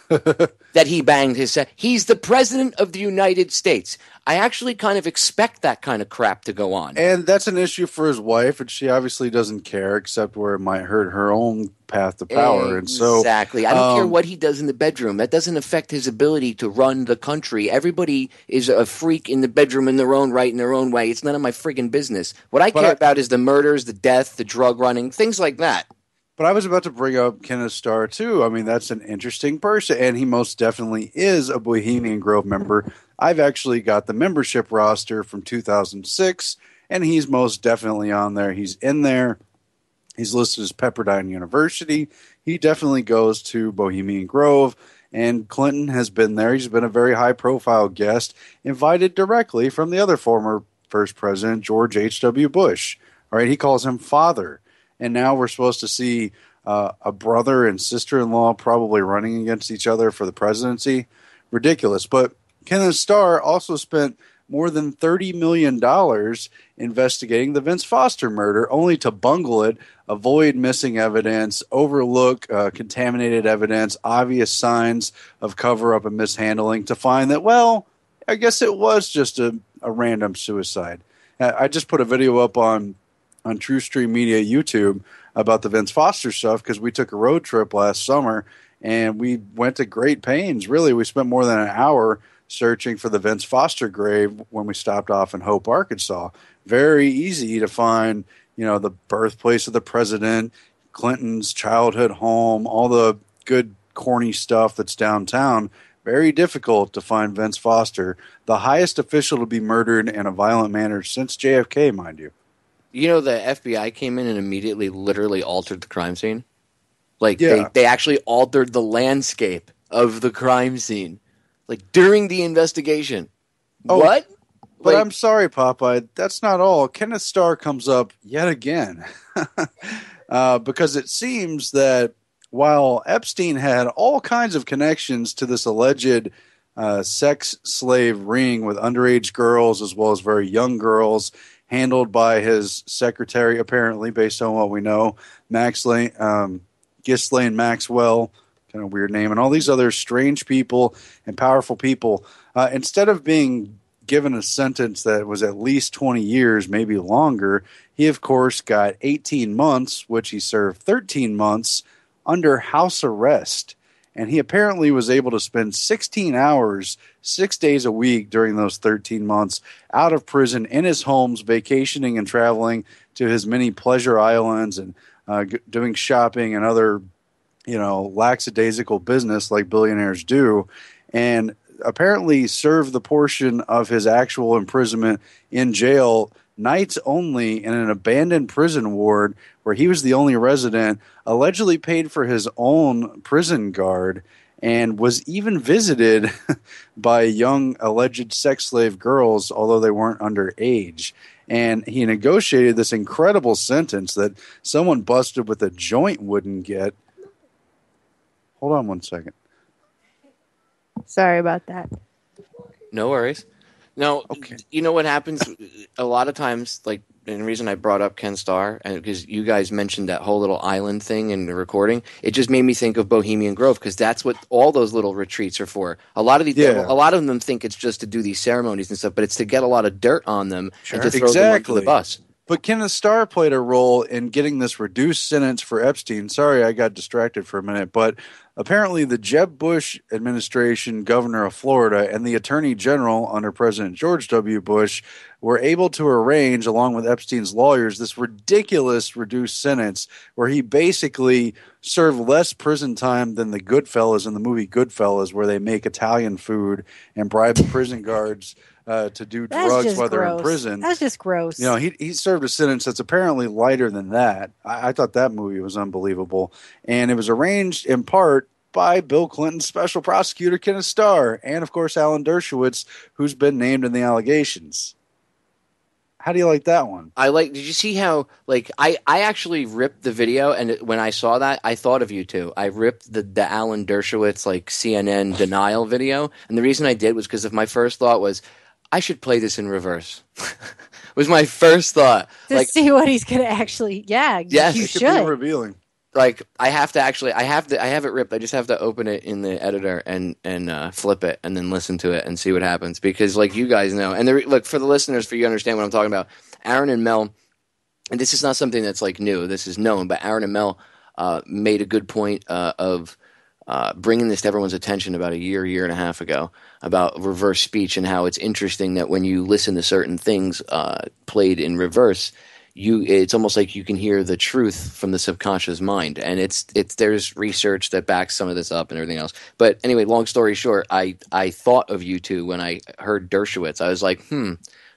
that he banged his he's the president of the United States. I actually kind of expect that kind of crap to go on. And that's an issue for his wife, and she obviously doesn't care, except where it might hurt her own path to power. Exactly. I don't care what he does in the bedroom. That doesn't affect his ability to run the country. Everybody is a freak in the bedroom in their own right, in their own way. It's none of my friggin' business. What I care about is the murders, the death, the drug running, things like that. But I was about to bring up Kenneth Starr, too. I mean, that's an interesting person, and he most definitely is a Bohemian Grove member. I've actually got the membership roster from 2006, and he's most definitely on there. He's in there. He's listed as Pepperdine University. He definitely goes to Bohemian Grove, and Clinton has been there. He's been a very high-profile guest, invited directly from the other former first president, George H.W. Bush. All right, he calls him father. And now we're supposed to see a brother and sister-in-law probably running against each other for the presidency. Ridiculous. But Kenneth Starr also spent more than $30 million investigating the Vince Foster murder, only to bungle it, avoid missing evidence, overlook contaminated evidence, obvious signs of cover-up and mishandling, to find that, well, I guess it was just a random suicide. I just put a video up on True Stream Media YouTube about the Vince Foster stuff because we took a road trip last summer, and we went to great pains. Really, we spent more than an hour searching for the Vince Foster grave when we stopped off in Hope, Arkansas. Very easy to find, the birthplace of the president, Clinton's childhood home, all the good corny stuff that's downtown. Very difficult to find Vince Foster, the highest official to be murdered in a violent manner since JFK, mind you. The FBI came in and immediately literally altered the crime scene. They actually altered the landscape of the crime scene. During the investigation. Oh, what? But I'm sorry, Popeye. That's not all. Kenneth Starr comes up yet again. Because it seems that while Epstein had all kinds of connections to this alleged sex slave ring with underage girls as well as very young girls, handled by his secretary, apparently, based on what we know, Ghislaine Maxwell, kind of weird name, and all these other strange people and powerful people, instead of being given a sentence that was at least 20 years, maybe longer, he, of course, got 18 months, which he served 13 months under house arrest. And he apparently was able to spend 16 hours, 6 days a week during those 13 months out of prison in his homes, vacationing and traveling to his many pleasure islands and doing shopping and other, lackadaisical business like billionaires do. And apparently served the portion of his actual imprisonment in jail nights only in an abandoned prison ward where he was the only resident, allegedly paid for his own prison guard, and was even visited by young alleged sex slave girls, although they weren't underage. And he negotiated this incredible sentence that someone busted with a joint wouldn't get. Hold on one second. Sorry about that. No worries. No, okay. You know what happens a lot of times, and the reason I brought up Ken Starr, and because you guys mentioned that whole little island thing in the recording, it just made me think of Bohemian Grove, because that's what all those little retreats are for. A lot of them think it's just to do these ceremonies and stuff, but it's to get a lot of dirt on them and to throw them under the bus. But Kenneth Starr played a role in getting this reduced sentence for Epstein. Sorry, I got distracted for a minute, but apparently the Jeb Bush administration, governor of Florida, and the attorney general under President George W. Bush were able to arrange, along with Epstein's lawyers, this ridiculous reduced sentence where he basically served less prison time than the Goodfellas in the movie Goodfellas, where they make Italian food and bribe the prison guards to do drugs while they're in prison. That's just gross. He served a sentence that's apparently lighter than that. I thought that movie was unbelievable. And it was arranged in part by Bill Clinton's special prosecutor, Kenneth Starr, and, of course, Alan Dershowitz, who's been named in the allegations. How do you like that one? Did you see how, I actually ripped the video, and when I saw that, I thought of you two. I ripped the Alan Dershowitz, CNN denial video, and the reason I did was because my first thought was, I should play this in reverse. Was my first thought. To see what he's going to actually, yes, you it should. Could be revealing. I have it ripped. I just have to open it in the editor and flip it and then listen to it and see what happens. Because you guys know, and for the listeners, for you to understand what I'm talking about, Aaron and Mel, and this is not something that's new. This is known, but Aaron and Mel made a good point of bringing this to everyone's attention about a year and a half ago about reverse speech and how it's interesting that when you listen to certain things played in reverse, it's almost like you can hear the truth from the subconscious mind. And there's research that backs some of this up and everything else. But anyway, long story short, I thought of you two when I heard Dershowitz. I was like,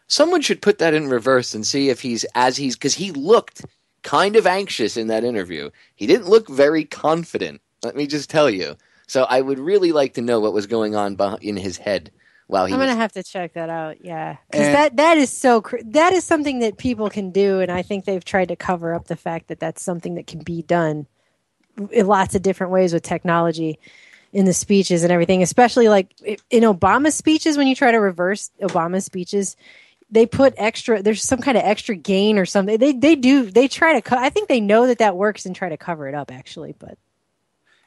someone should put that in reverse and see if because he looked kind of anxious in that interview. He didn't look very confident, let me just tell you. So I would really like to know what was going on in his head while he I'm was... going to have to check that out, yeah. Because that is something that people can do, and I think they've tried to cover up the fact that that's something that can be done in lots of different ways with technology in the speeches and everything, especially like in Obama's speeches. When you try to reverse Obama's speeches, they put there's some kind of extra gain or something. They try to, I think they know that works and try to cover it up, actually. But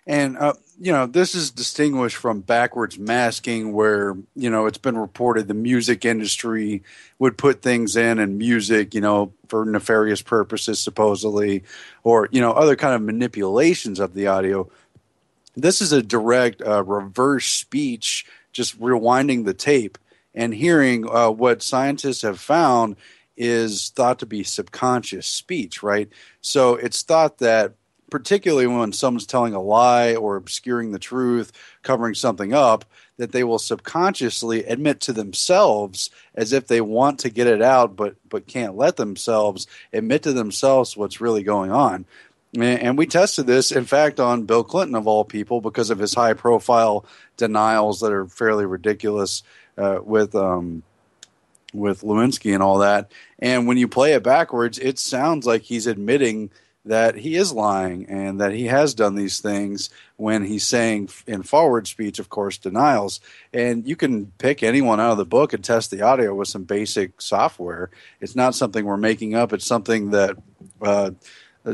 And, this is distinguished from backwards masking where, it's been reported the music industry would put things in music, for nefarious purposes, supposedly, or, other kind of manipulations of the audio. This is a direct reverse speech, just rewinding the tape and hearing what scientists have found is thought to be subconscious speech, right? So it's thought that particularly when someone's telling a lie or obscuring the truth, covering something up, that they will subconsciously admit to themselves as if they want to get it out but can't let themselves admit to themselves what's really going on. And we tested this, in fact, on Bill Clinton, of all people, because of his high-profile denials that are fairly ridiculous with Lewinsky and all that. And when you play it backwards, it sounds like he's admitting that he is lying and that he has done these things when he's saying in forward speech, of course, denials. And you can pick anyone out of the book and test the audio with some basic software. It's not something we're making up. It's something that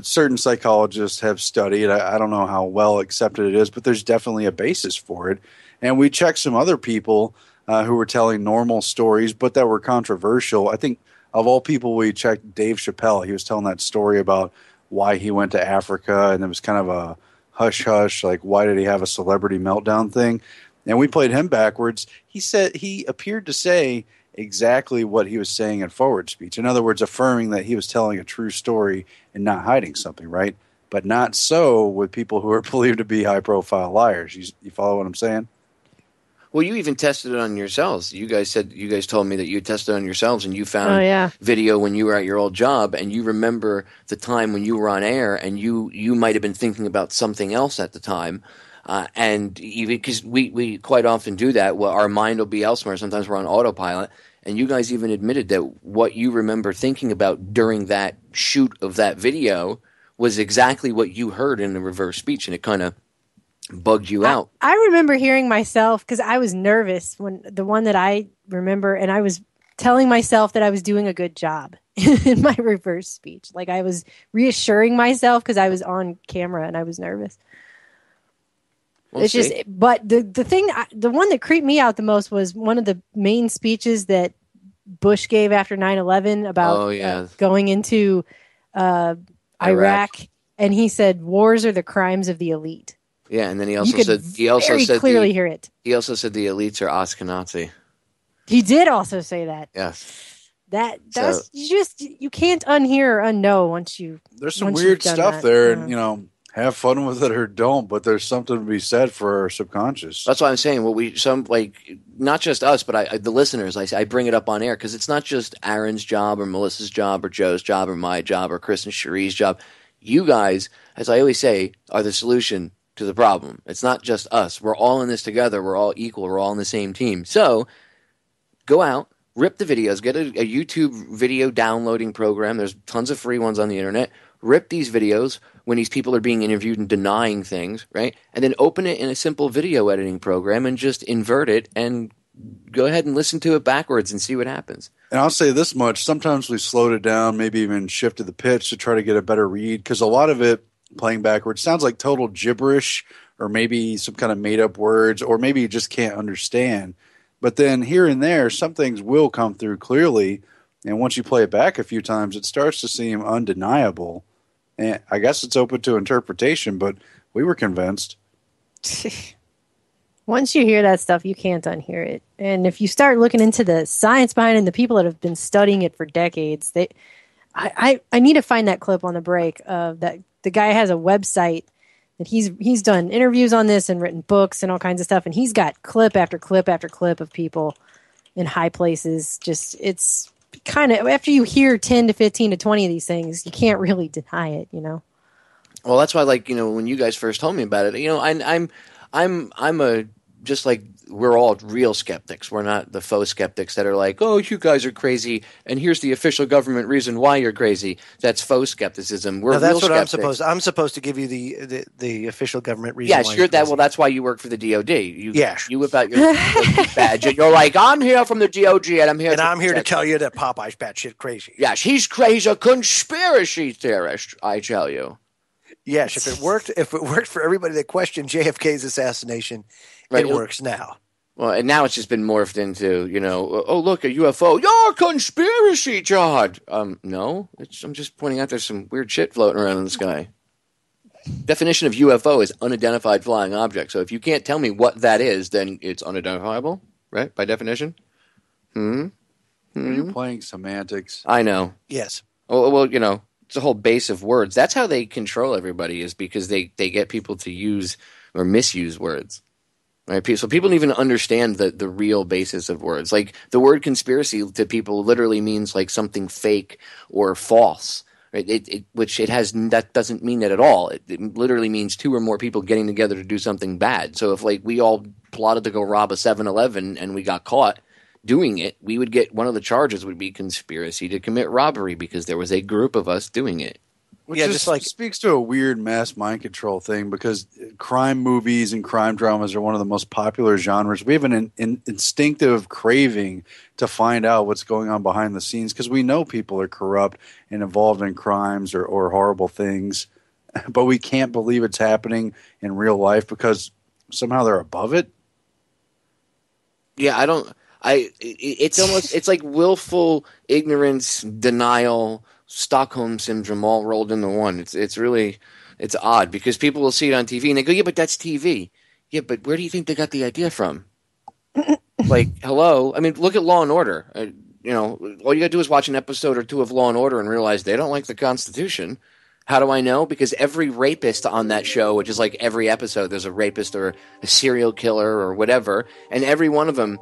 certain psychologists have studied. I don't know how well accepted it is, but there's definitely a basis for it. And we checked some other people who were telling normal stories, but that were controversial. I think of all people, we checked Dave Chappelle. He was telling that story about why he went to Africa, and it was kind of a hush-hush, like why did he have a celebrity meltdown thing? And we played him backwards. He said he appeared to say exactly what he was saying in forward speech. In other words, affirming that he was telling a true story and not hiding something, right? But not so with people who are believed to be high-profile liars. You follow what I'm saying? Well, you even tested it on yourselves. You guys told me that you tested it on yourselves, and you found video when you were at your old job, and you remember the time when you were on air, and you might have been thinking about something else at the time, and even because we quite often do that. Well, our mind will be elsewhere. Sometimes we're on autopilot, and you guys even admitted that what you remember thinking about during that shoot of that video was exactly what you heard in the reverse speech, and it kind of bugged you out. I remember hearing myself because I was nervous when the one that I remember, and I was telling myself that I was doing a good job in my reverse speech. Like I was reassuring myself because I was on camera and I was nervous. But the one that creeped me out the most was one of the main speeches that Bush gave after 9/11 about going into Iraq, and he said wars are the crimes of the elite. Yeah, and then he also said clearly hear it. He also said the elites are Ashkenazi. He did also say that. Yes. That's you can't unhear or unknow once you. There's some weird stuff there, and have fun with it or don't. But there's something to be said for our subconscious. That's what I'm saying. Not just us, but the listeners. I bring it up on air because it's not just Aaron's job or Melissa's job or Joe's job or my job or Chris and Cherie's job. You guys, as I always say, are the solution to the problem. It's not just us. We're all in this together. We're all equal. We're all on the same team. So go out, rip the videos, get a YouTube video downloading program. There's tons of free ones on the internet. Rip these videos when these people are being interviewed and denying things, right? And then open it in a simple video editing program and just invert it and go ahead and listen to it backwards and see what happens. And I'll say this much. Sometimes we slowed it down, maybe even shifted the pitch to try to get a better read because a lot of it playing backwards sounds like total gibberish or maybe some kind of made up words or maybe you just can't understand. But then here and there, some things will come through clearly. And once you play it back a few times, it starts to seem undeniable. And I guess it's open to interpretation, but we were convinced. Once you hear that stuff, you can't unhear it. And if you start looking into the science behind it and the people that have been studying it for decades, I need to find that clip on the break of that. The guy has a website that he's done interviews on this and written books and all kinds of stuff, and he's got clip after clip after clip of people in high places. Just it's kind of after you hear 10 to 15 to 20 of these things, you can't really deny it, Well, that's why, like, when you guys first told me about it, I'm a just like we're all real skeptics. We're not the faux skeptics that are like, oh, you guys are crazy, and here's the official government reason why you're crazy. That's faux skepticism. We're that's real what skeptics. I'm supposed to give you the official government reason. Yeah, why sure. you're crazy. Well, that's why you work for the DOD. You whip out your badge, and you're like, I'm here from the DOD, and I'm here. And I'm here to tell you that Popeye's batshit crazy. Yes, he's crazy, a conspiracy theorist. I tell you. Yes, if it worked for everybody that questioned JFK's assassination, it works now. Well, and now it's just been morphed into, oh, look, a UFO. You're a conspiracy, John. No, I'm just pointing out there's some weird shit floating around in the sky. Definition of UFO is unidentified flying object. So if you can't tell me what that is, then it's unidentifiable, right? By definition. You're playing semantics. I know. Yes. Oh, well, it's a whole base of words. That's how they control everybody, is because they get people to use or misuse words. Right? So people don't even understand the real basis of words. Like the word conspiracy to people literally means like something fake or false. Right? That doesn't mean that at all. It literally means two or more people getting together to do something bad. So if like we all plotted to go rob a 7-Eleven and we got caught doing it, we would get, one of the charges would be conspiracy to commit robbery because there was a group of us doing it. Which just like speaks to a weird mass mind control thing, because crime movies and crime dramas are one of the most popular genres. We have an instinctive craving to find out what's going on behind the scenes because we know people are corrupt and involved in crimes or horrible things, but we can't believe it's happening in real life because somehow they're above it. Yeah, it's like willful ignorance, denial, Stockholm syndrome all rolled into one. It's odd because people will see it on TV and they go, yeah, but that's TV. Yeah, but where do you think they got the idea from? Like, hello? I mean, look at Law and Order. All you got to do is watch an episode or two of Law and Order and realize they don't like the Constitution. How do I know? Because every rapist on that show, which is like every episode, there's a rapist or a serial killer or whatever, and every one of them,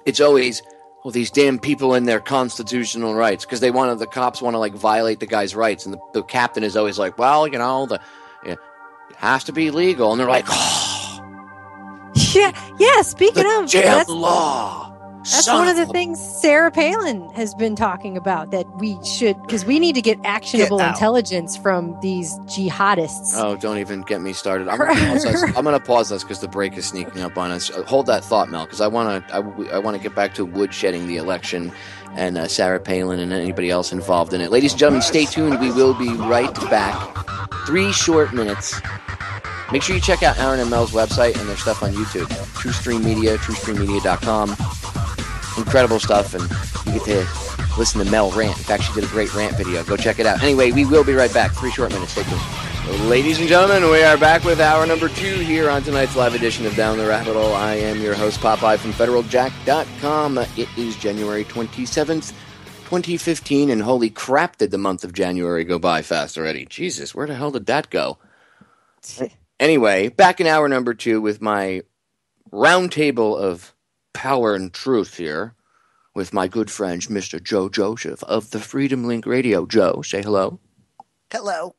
it's always, well, these damn people in their constitutional rights, because the cops want to like violate the guy's rights, and the captain is always like, well, it has to be legal, and they're like, oh, yeah. Speaking of jail law. That's one of the things Sarah Palin has been talking about, that we should, because we need to get actionable intelligence from these jihadists. Oh, don't even get me started. I'm going to pause this because the break is sneaking up on us. Hold that thought, Mel, because I want to get back to woodshedding the election and Sarah Palin and anybody else involved in it. Ladies and gentlemen, stay tuned. We will be right back. 3 short minutes. Make sure you check out Aaron and Mel's website and their stuff on YouTube. TrueStream Media, TrueStreamMedia.com. Incredible stuff, and you get to listen to Mel rant. In fact, she did a great rant video. Go check it out. Anyway, we will be right back. 3 short minutes. Stay tuned. Ladies and gentlemen, we are back with hour number 2 here on tonight's live edition of Down the Rabbit Hole. I am your host, Popeye from FederalJack.com. It is January 27th, 2015, and holy crap, did the month of January go by fast already. Jesus, where the hell did that go? Anyway, back in hour number 2 with my roundtable of power and truth here with my good friend, Mr. Joe Joseph of the Freedom Link Radio. Joe, say hello. Hello.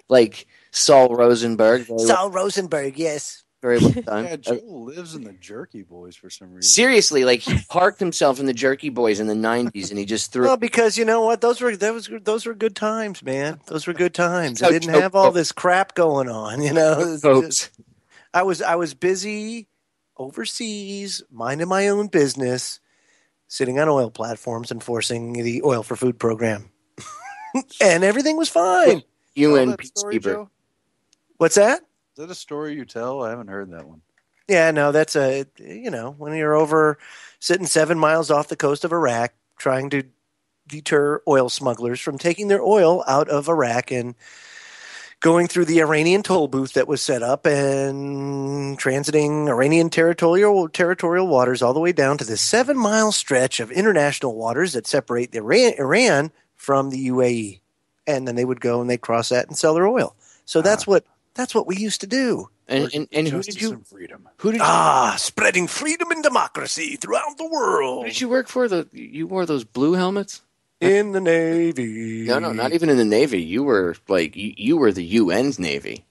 Like Saul Rosenberg. Rosenberg, yes. Very well done. Yeah, Joe lives in the Jerky Boys for some reason. Seriously, like he parked himself in the Jerky Boys in the 90s and he just threw... Well, because you know what? Those were good times, man. Those were good times. I didn't have all this crap going on, I was busy overseas, minding my own business, sitting on oil platforms enforcing the Oil for Food program. And everything was fine. You and Peacekeeper. What's that? Is that a story you tell? I haven't heard that one. Yeah, no, that's when you're over sitting 7 miles off the coast of Iraq trying to deter oil smugglers from taking their oil out of Iraq and going through the Iranian toll booth that was set up and transiting Iranian territorial waters all the way down to the 7-mile stretch of international waters that separate Iran from the UAE. And then they would go and they'd cross that and sell their oil. So that's what That's what we used to do. And who did Justice you? and freedom. Who did Spreading freedom and democracy throughout the who world. did you work for? You wore those blue helmets? In the Navy. No, not even in the Navy. You were like you were the UN's Navy.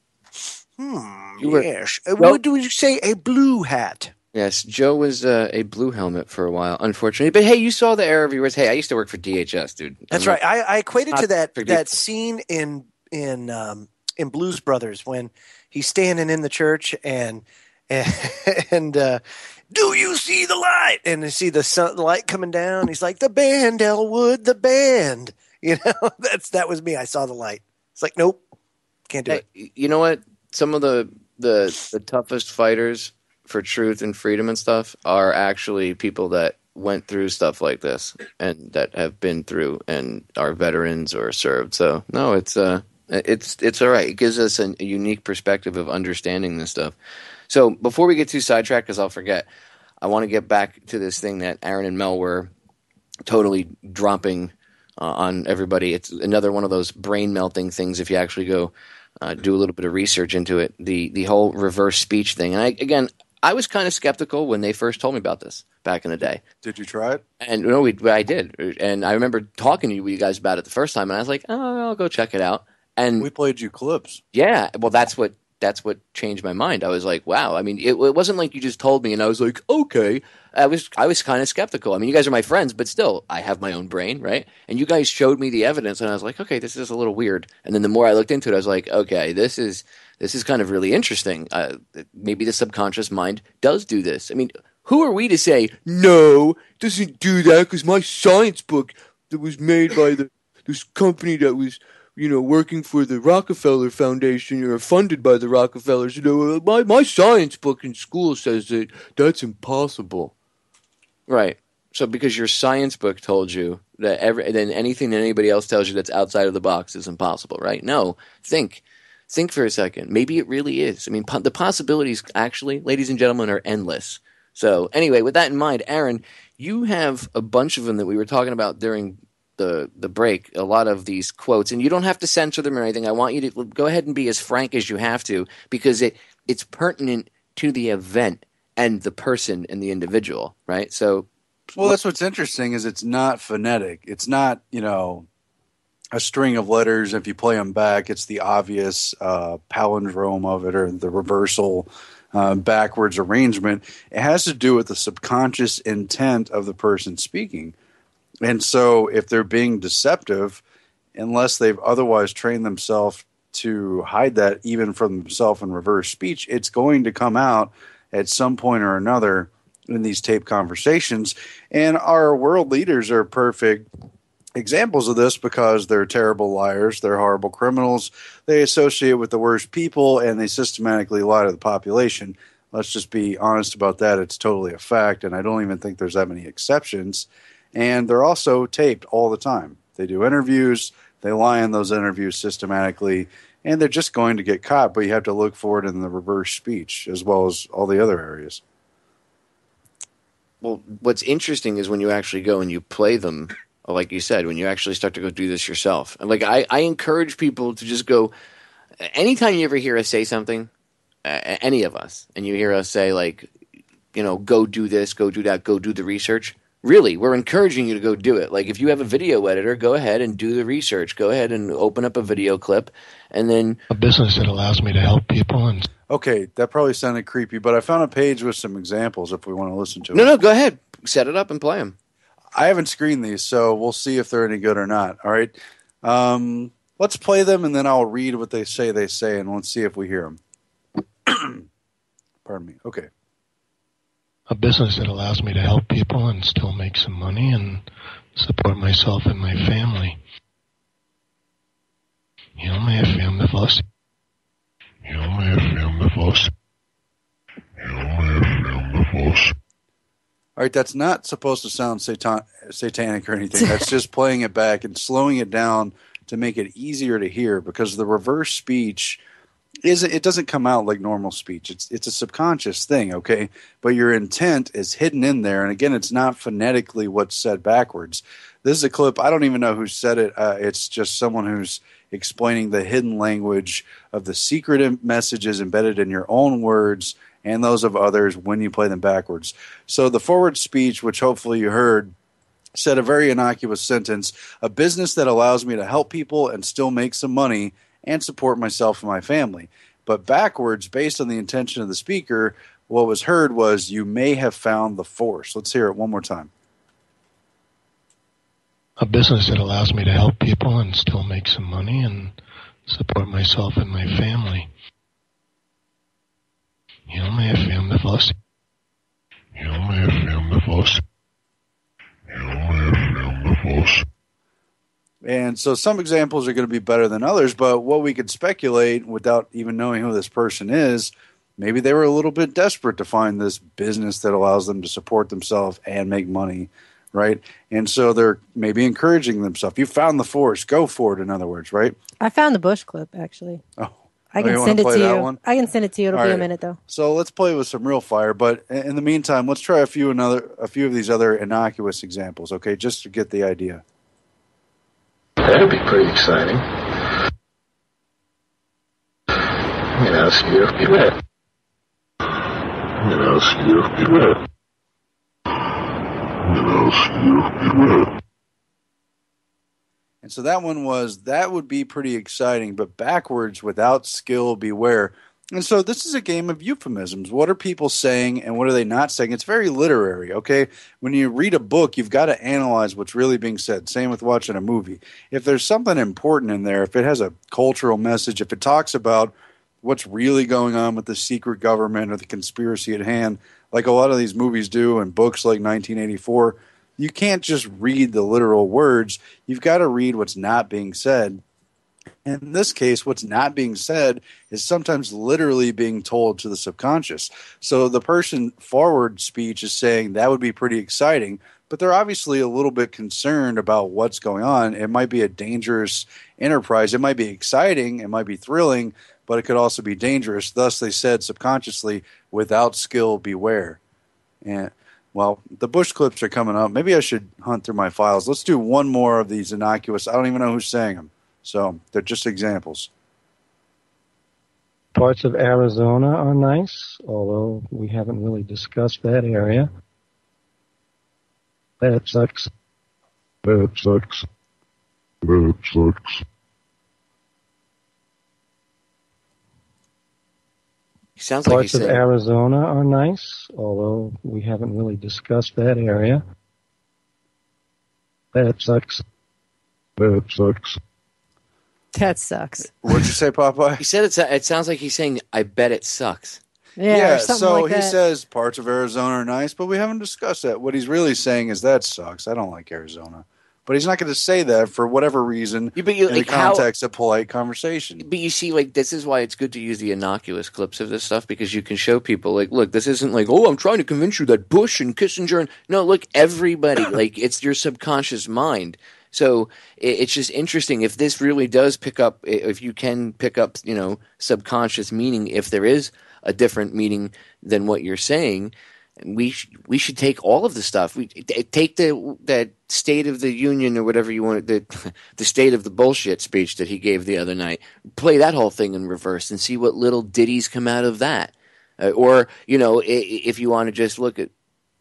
Yes. What do you say? A blue hat. Yes, Joe was a blue helmet for a while, unfortunately. But hey, you saw the error of yours. Hey, I used to work for DHS, dude. That's right. I equated to that forgetful. scene in Blues Brothers when he's standing in the church and do you see the light? And you see the light coming down. He's like, the band, Elwood, the band. You know, that was me. I saw the light. It's like, nope, can't do it. You know what? Some of the toughest fighters for truth and freedom and stuff are actually people that went through stuff like this and that have been through and are veterans or served. So no, it's all right. It gives us a unique perspective of understanding this stuff. So before we get too sidetracked, because I'll forget, I want to get back to this thing that Aaron and Mel were totally dropping on everybody. It's another one of those brain melting things if you actually go do a little bit of research into it. The whole reverse speech thing. And I was kind of skeptical when they first told me about this back in the day. Did you try it? And no, I did. And I remember talking to you guys about it the first time, and I was like, oh, I'll go check it out. And We played you clips. yeah, well, that's what changed my mind. I was like, wow. I mean, it wasn't like you just told me, and I was like, okay. I was kind of skeptical. I mean, you guys are my friends, but still, I have my own brain, right? And you guys showed me the evidence, and I was like, okay, this is a little weird. And then the more I looked into it, I was like, okay, this is kind of really interesting. Maybe the subconscious mind does do this. I mean, who are we to say, no, it doesn't do that because my science book that was made by this company that was, working for the Rockefeller Foundation or funded by the Rockefellers, my science book in school says that that's impossible. Right. So because your science book told you that then anything that anybody else tells you that's outside of the box is impossible, right? No. Think for a second. Maybe it really is. I mean, the possibilities actually, ladies and gentlemen, are endless. So anyway, with that in mind, Aaron, you have a bunch of them that we were talking about during the break, a lot of these quotes, and you don't have to censor them or anything. I want you to go ahead and be as frank as you have to because it's pertinent to the event and the person and the individual, right? So, well, that's what's interesting is it's not phonetic. It's not, a string of letters. If you play them back, it's the obvious palindrome of it or the reversal backwards arrangement. It has to do with the subconscious intent of the person speaking. And so if they're being deceptive, unless they've otherwise trained themselves to hide that even from themselves in reverse speech, it's going to come out at some point or another in these tape conversations. And our world leaders are perfect examples of this because they're terrible liars, they're horrible criminals, they associate with the worst people, and they systematically lie to the population. Let's just be honest about that. It's totally a fact, and I don't even think there's that many exceptions. And they're also taped all the time. They do interviews, they lie in those interviews systematically, and they're just going to get caught, but you have to look for it in the reverse speech as well as all the other areas. Well, what's interesting is when you actually go and you play them, like you said, when you actually start to go do this yourself. And like I encourage people to just go, anytime you ever hear us say something, any of us, and you hear us say like, go do this, go do that, go do the research, really, we're encouraging you to go do it. Like if you have a video editor, go ahead and do the research. Go ahead and open up a video clip and then... A business that allows me to help people. And okay, that probably sounded creepy, but I found a page with some examples if we want to listen to it. No, go ahead. Set it up and play them. I haven't screened these, so we'll see if they're any good or not. All right? Let's play them, and then I'll read what they say, and let's see if we hear them. Pardon me. Okay. a business that allows me to help people and still make some money and support myself and my family. Jag är film med oss. Jag är film med oss. Jag är film med oss. All right, that's not supposed to sound satanic or anything. That's just playing it back and slowing it down to make it easier to hear, because the reverse speech it doesn't come out like normal speech. It's a subconscious thing, okay? But your intent is hidden in there, and again, it's not phonetically what's said backwards. This is a clip. I don't even know who said it. It's just someone who's explaining the hidden language of the secret messages embedded in your own words and those of others when you play them backwards. So the forward speech, which hopefully you heard, said a very innocuous sentence: a business that allows me to help people and still make some money and support myself and my family. But backwards, based on the intention of the speaker, what was heard was, you may have found the force. Let's hear it one more time. A business that allows me to help people and still make some money and support myself and my family. You may have found the force. You may have found the force. You may have found the force. And so some examples are going to be better than others, but what we could speculate without even knowing who this person is, maybe they were a little bit desperate to find this business that allows them to support themselves and make money, right? And so they're maybe encouraging themselves. You found the force, go for it, in other words, right? I found the Bush clip, actually. Oh, I can you send it wanna to play that you. one? I can send it to you. It'll All be a right. minute, though. So let's play with some real fire, but in the meantime, let's try a few of these other innocuous examples, okay, just to get the idea. That'd be pretty exciting. You know, Steve, be lit. You know, Steve, be lit. You know, Steve, be lit. And so that one was, that would be pretty exciting, but backwards, without skill, beware. And so this is a game of euphemisms. What are people saying and what are they not saying? It's very literary, okay? When you read a book, you've got to analyze what's really being said. Same with watching a movie. If there's something important in there, if it has a cultural message, if it talks about what's really going on with the secret government or the conspiracy at hand, like a lot of these movies do and books like 1984, you can't just read the literal words. You've got to read what's not being said. In this case, what's not being said is sometimes literally being told to the subconscious. So the person forward speech is saying that would be pretty exciting, but they're obviously a little bit concerned about what's going on. It might be a dangerous enterprise. It might be exciting. It might be thrilling, but it could also be dangerous. Thus, they said subconsciously, without skill, beware. And well, the Bush clips are coming up. Maybe I should hunt through my files. Let's do one more of these innocuous. I don't even know who's saying them. So they're just examples. Parts of Arizona are nice, although we haven't really discussed that area. That sucks. That sucks. That sucks. Sounds like Parts he's of saying, Arizona are nice, although we haven't really discussed that area. That sucks. That sucks. That sucks. What'd you say, Popeye? he said it sounds like he's saying, I bet it sucks. Yeah, or something so like he that. says parts of Arizona are nice, but we haven't discussed that. What he's really saying is that sucks. I don't like Arizona. But he's not going to say that for whatever reason in the context of polite conversation. But you see, like, this is why it's good to use the innocuous clips of this stuff, because you can show people, like, look, this isn't like, oh, I'm trying to convince you that Bush and Kissinger. And no, look, everybody, like, it's your subconscious mind. So it's just interesting if this really does pick up, if you can pick up, you know, subconscious meaning, if there is a different meaning than what you're saying. We should take all of the stuff. We take that State of the Union or whatever you want, the State of the Bullshit speech that he gave the other night. Play that whole thing in reverse and see what little ditties come out of that. Or, you know, if you want to just look at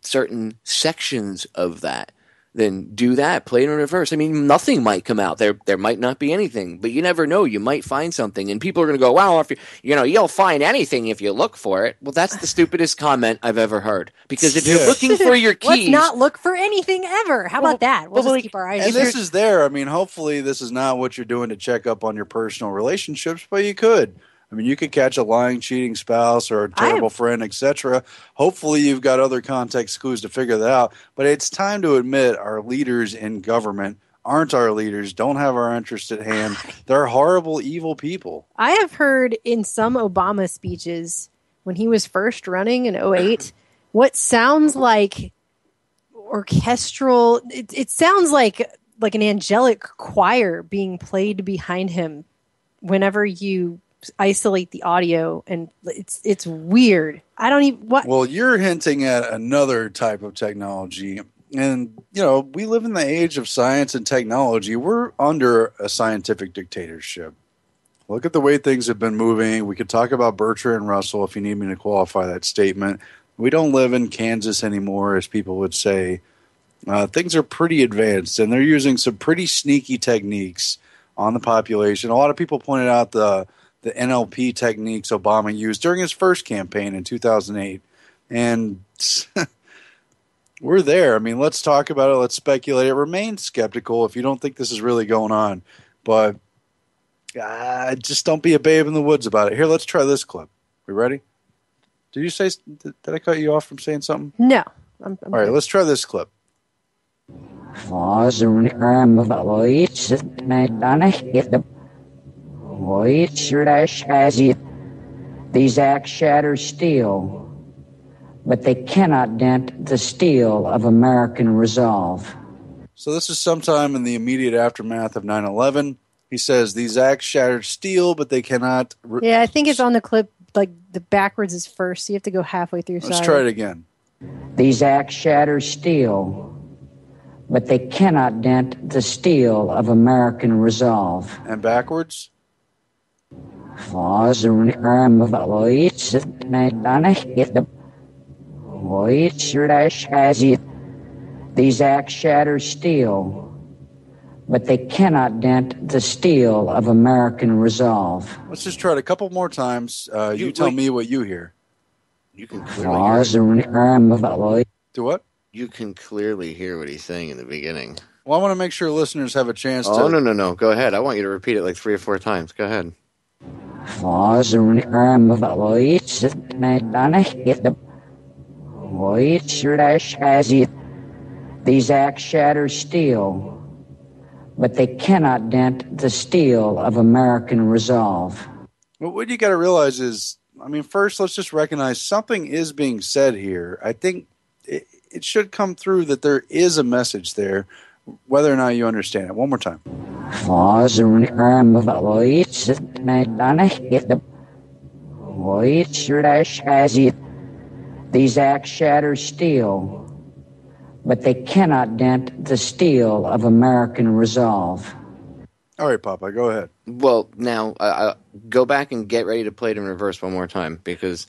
certain sections of that, then do that. Play it in reverse. I mean, nothing might come out. There might not be anything, but you never know. You might find something, and people are going to go, "Well, if you'll find anything if you look for it." Well, that's the stupidest comment I've ever heard. Because if you're looking for your keys, let's not look for anything ever. How about that? We'll just keep our eyes. And this is there. I mean, hopefully, this is not what you're doing to check up on your personal relationships, but you could. I mean, you could catch a lying, cheating spouse or a terrible friend, etc. Hopefully, you've got other context clues to figure that out. But it's time to admit our leaders in government aren't our leaders, don't have our interests at hand. They're horrible, evil people. I have heard in some Obama speeches when he was first running in 2008, what sounds like orchestral. It sounds like an angelic choir being played behind him whenever you isolate the audio, and it's weird. I don't even what. Well, you're hinting at another type of technology. And, you know, we live in the age of science and technology. We're under a scientific dictatorship. Look at the way things have been moving. We could talk about Bertrand Russell if you need me to qualify that statement. We don't live in Kansas anymore, as people would say. Things are pretty advanced, and they're using some pretty sneaky techniques on the population. A lot of people pointed out the NLP techniques Obama used during his first campaign in 2008. And we're there. I mean, let's talk about it. Let's speculate. Remain skeptical if you don't think this is really going on. But just don't be a babe in the woods about it. Here, let's try this clip. We ready? Did you say? Did I cut you off from saying something? No. All right, let's try this clip. These acts shatter steel, but they cannot dent the steel of American resolve. So this is sometime in the immediate aftermath of 9/11. He says, these acts shattered steel, but they cannot... Yeah, I think it's on the clip, like the backwards is first, so you have to go halfway through. Let's try it again. These acts shatter steel, but they cannot dent the steel of American resolve. And backwards? These acts shatter steel, but they cannot dent the steel of American resolve. Let's just try it a couple more times. You tell me what you hear. You can clearly hear. Do what? You can clearly hear what he's saying in the beginning. Well, I want to make sure listeners have a chance to... Oh, no. Go ahead. I want you to repeat it like 3 or 4 times. Go ahead. These acts shatter steel, but they cannot dent the steel of American resolve. Well, what you got to realize is, I mean, first, let's just recognize something is being said here. I think it should come through that there is a message there, whether or not you understand it. One more time. These acts shatter steel, but they cannot dent the steel of American resolve. All right, Popeye, go ahead. Well, now, go back and get ready to play it in reverse one more time, because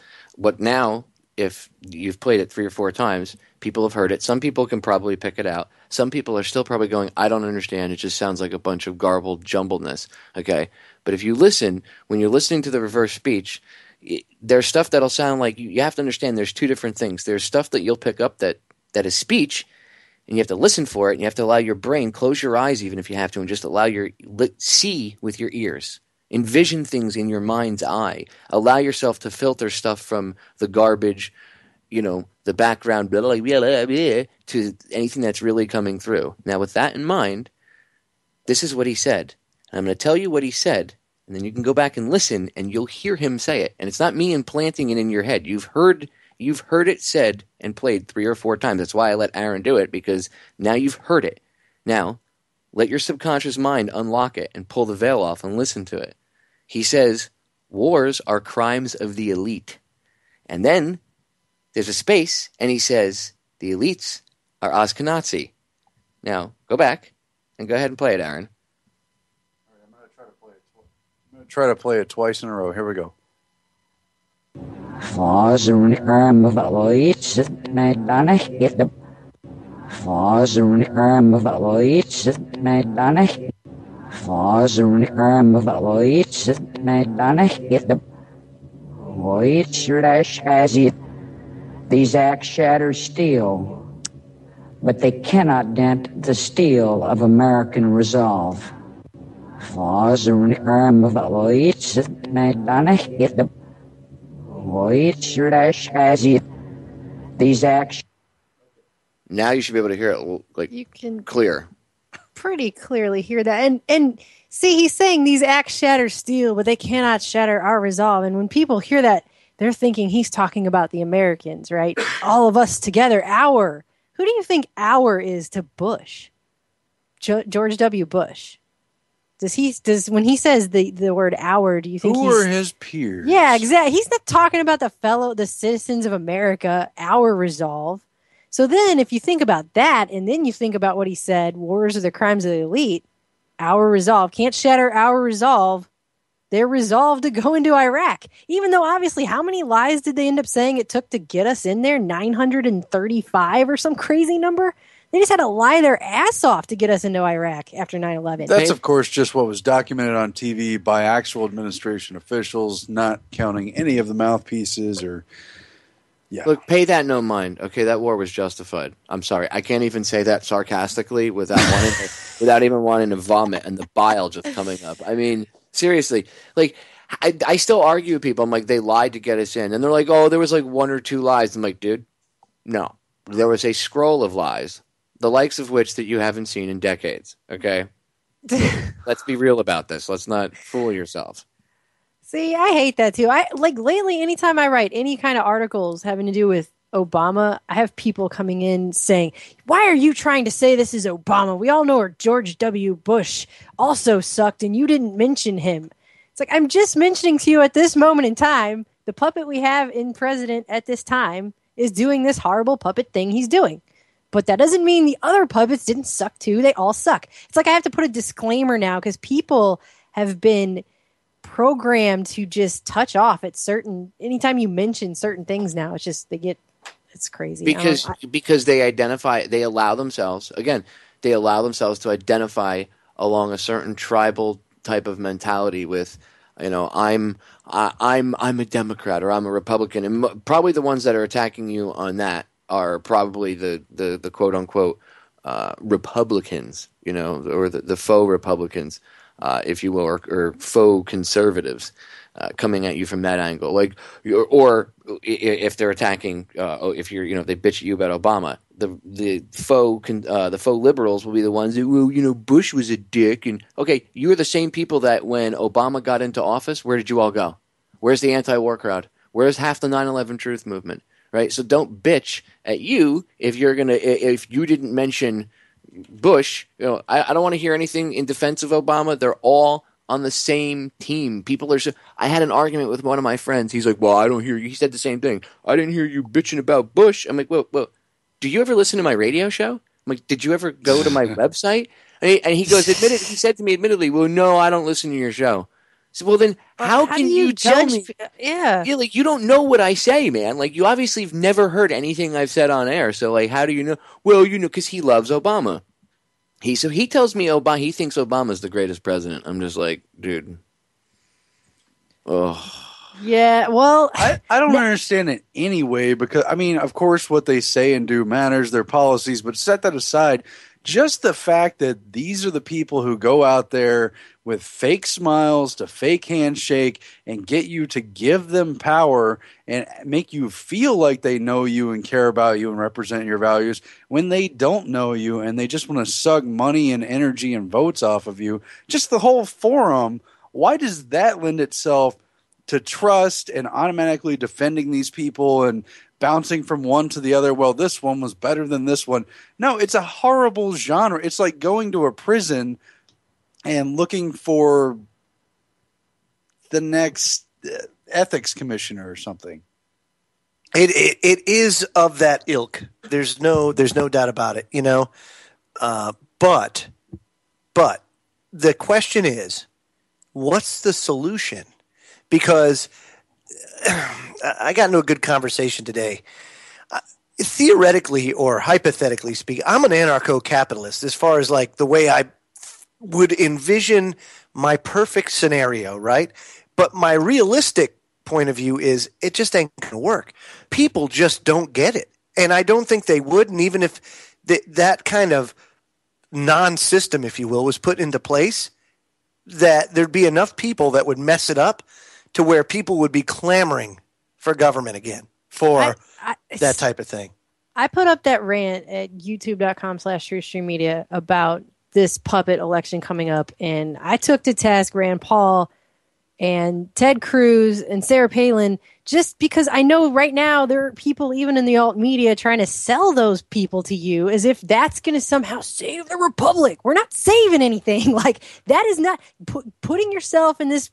if you've played it 3 or 4 times, people have heard it. Some people can probably pick it out. Some people are still probably going, I don't understand. It just sounds like a bunch of garbled jumbledness. Okay? But if you listen, when you're listening to the reverse speech, there's stuff that'll sound like, you have to understand there's 2 different things. There's stuff that you'll pick up that is speech, and you have to listen for it, and you have to allow your brain, close your eyes even if you have to, and just allow see with your ears. Envision things in your mind's eye. Allow yourself to filter stuff from the garbage, the background, blah, blah, blah, blah, blah, to anything that's really coming through. Now, with that in mind, this is what he said. And I'm going to tell you what he said, and then you can go back and listen, and you'll hear him say it. And it's not me implanting it in your head. You've heard it said and played 3 or 4 times. That's why I let Aaron do it, because now you've heard it. Now, let your subconscious mind unlock it and pull the veil off and listen to it. He says, wars are crimes of the elite. And then there's a space, and he says, the elites are Ashkenazi. Now, go back and go ahead and play it, Aaron. All right, I'm going to try to play it twice in a row. Here we go. These acts shatter steel, but they cannot dent the steel of American resolve. These acts. Now you should be able to hear it you can clear. Pretty clearly hear that. And see, he's saying these acts shatter steel, but they cannot shatter our resolve. And when people hear that, they're thinking he's talking about the Americans, right? All of us together, our. Who do you think our is to Bush? George W. Bush. Does when he says the word our, do you think who are his peers? Yeah, exactly. He's not talking about the citizens of America, our resolve. So then if you think about that, and then you think about what he said, wars are the crimes of the elite, our resolve, can't shatter our resolve. They're resolved to go into Iraq. Even though, obviously, how many lies did they end up saying it took to get us in there? 935 or some crazy number? They just had to lie their ass off to get us into Iraq after 9/11. That's, of course, just what was documented on TV by actual administration officials, not counting any of the mouthpieces or... Yeah. Look, pay that no mind. Okay, that war was justified. I'm sorry. I can't even say that sarcastically without even wanting to vomit and the bile just coming up. I mean, seriously. Like, I still argue with people. I'm like, they lied to get us in. And they're like, oh, there was like 1 or 2 lies. I'm like, dude, no. There was a scroll of lies, the likes of which that you haven't seen in decades, okay? Let's be real about this. Let's not fool yourself. See, I hate that too. Lately, anytime I write any kind of articles having to do with Obama, I have people coming in saying, why are you trying to say this is Obama? We all know George W. Bush also sucked and you didn't mention him. It's like, I'm just mentioning to you at this moment in time, the puppet we have in president at this time is doing this horrible puppet thing he's doing. But that doesn't mean the other puppets didn't suck too. They all suck. It's like I have to put a disclaimer now because people have been programmed to just touch off at anytime you mention certain things now. It's just it's crazy. Because they allow themselves to identify along a certain tribal type of mentality with, I'm a Democrat or I'm a Republican, and probably the ones that are attacking you on that are probably the quote unquote Republicans, or the faux Republicans, if you will, or faux conservatives coming at you from that angle, like, or if they're attacking, if you're, they bitch at you about Obama, the faux liberals will be the ones who, well, Bush was a dick, and okay, you're the same people that when Obama got into office, where did you all go? Where's the anti-war crowd? Where's half the 9/11 truth movement? Right, so don't bitch at you if you didn't mention Bush. I don't want to hear anything in defense of Obama. They're all on the same team. I had an argument with one of my friends. He's like, well, I don't hear you. He said the same thing. I didn't hear you bitching about Bush. I'm like, well, do you ever listen to my radio show? I'm like, did you ever go to my website? And he goes, he said to me admittedly, well, no, I don't listen to your show. So, well, then how can you tell me? Yeah, like, you don't know what I say, man. Like, you obviously have never heard anything I've said on air. So, like, how do you know? Well, because he loves Obama. He tells me he thinks Obama's the greatest president. I'm just like, dude. Oh. Yeah, well, I don't understand it anyway, because, I mean, of course, what they say and do matters, their policies, but set that aside. Just the fact that these are the people who go out there with fake smiles to fake handshake and get you to give them power and make you feel like they know you and care about you and represent your values when they don't know you and they just want to suck money and energy and votes off of you. Just the whole forum, why does that lend itself to trust and automatically defending these people and bouncing from one to the other? Well, this one was better than this one. No, it's a horrible genre. It's like going to a prison and looking for the next ethics commissioner or something. It is of that ilk. There's no doubt about it, But the question is, what's the solution? Because I got into a good conversation today. Theoretically or hypothetically speaking, I'm an anarcho-capitalist as far as like the way I would envision my perfect scenario, right? But my realistic point of view is it just ain't going to work. People just don't get it. And I don't think they would. And even if that kind of non-system, if you will, was put into place, that there'd be enough people that would mess it up to where people would be clamoring for government again for that type of thing. I put up that rant at youtube.com/TrueStreamMedia about this puppet election coming up, and I took to task Rand Paul and Ted Cruz and Sarah Palin just because I know right now there are people even in the alt media trying to sell those people to you as if that's going to somehow save the republic. We're not saving anything. Like, that is not putting yourself in this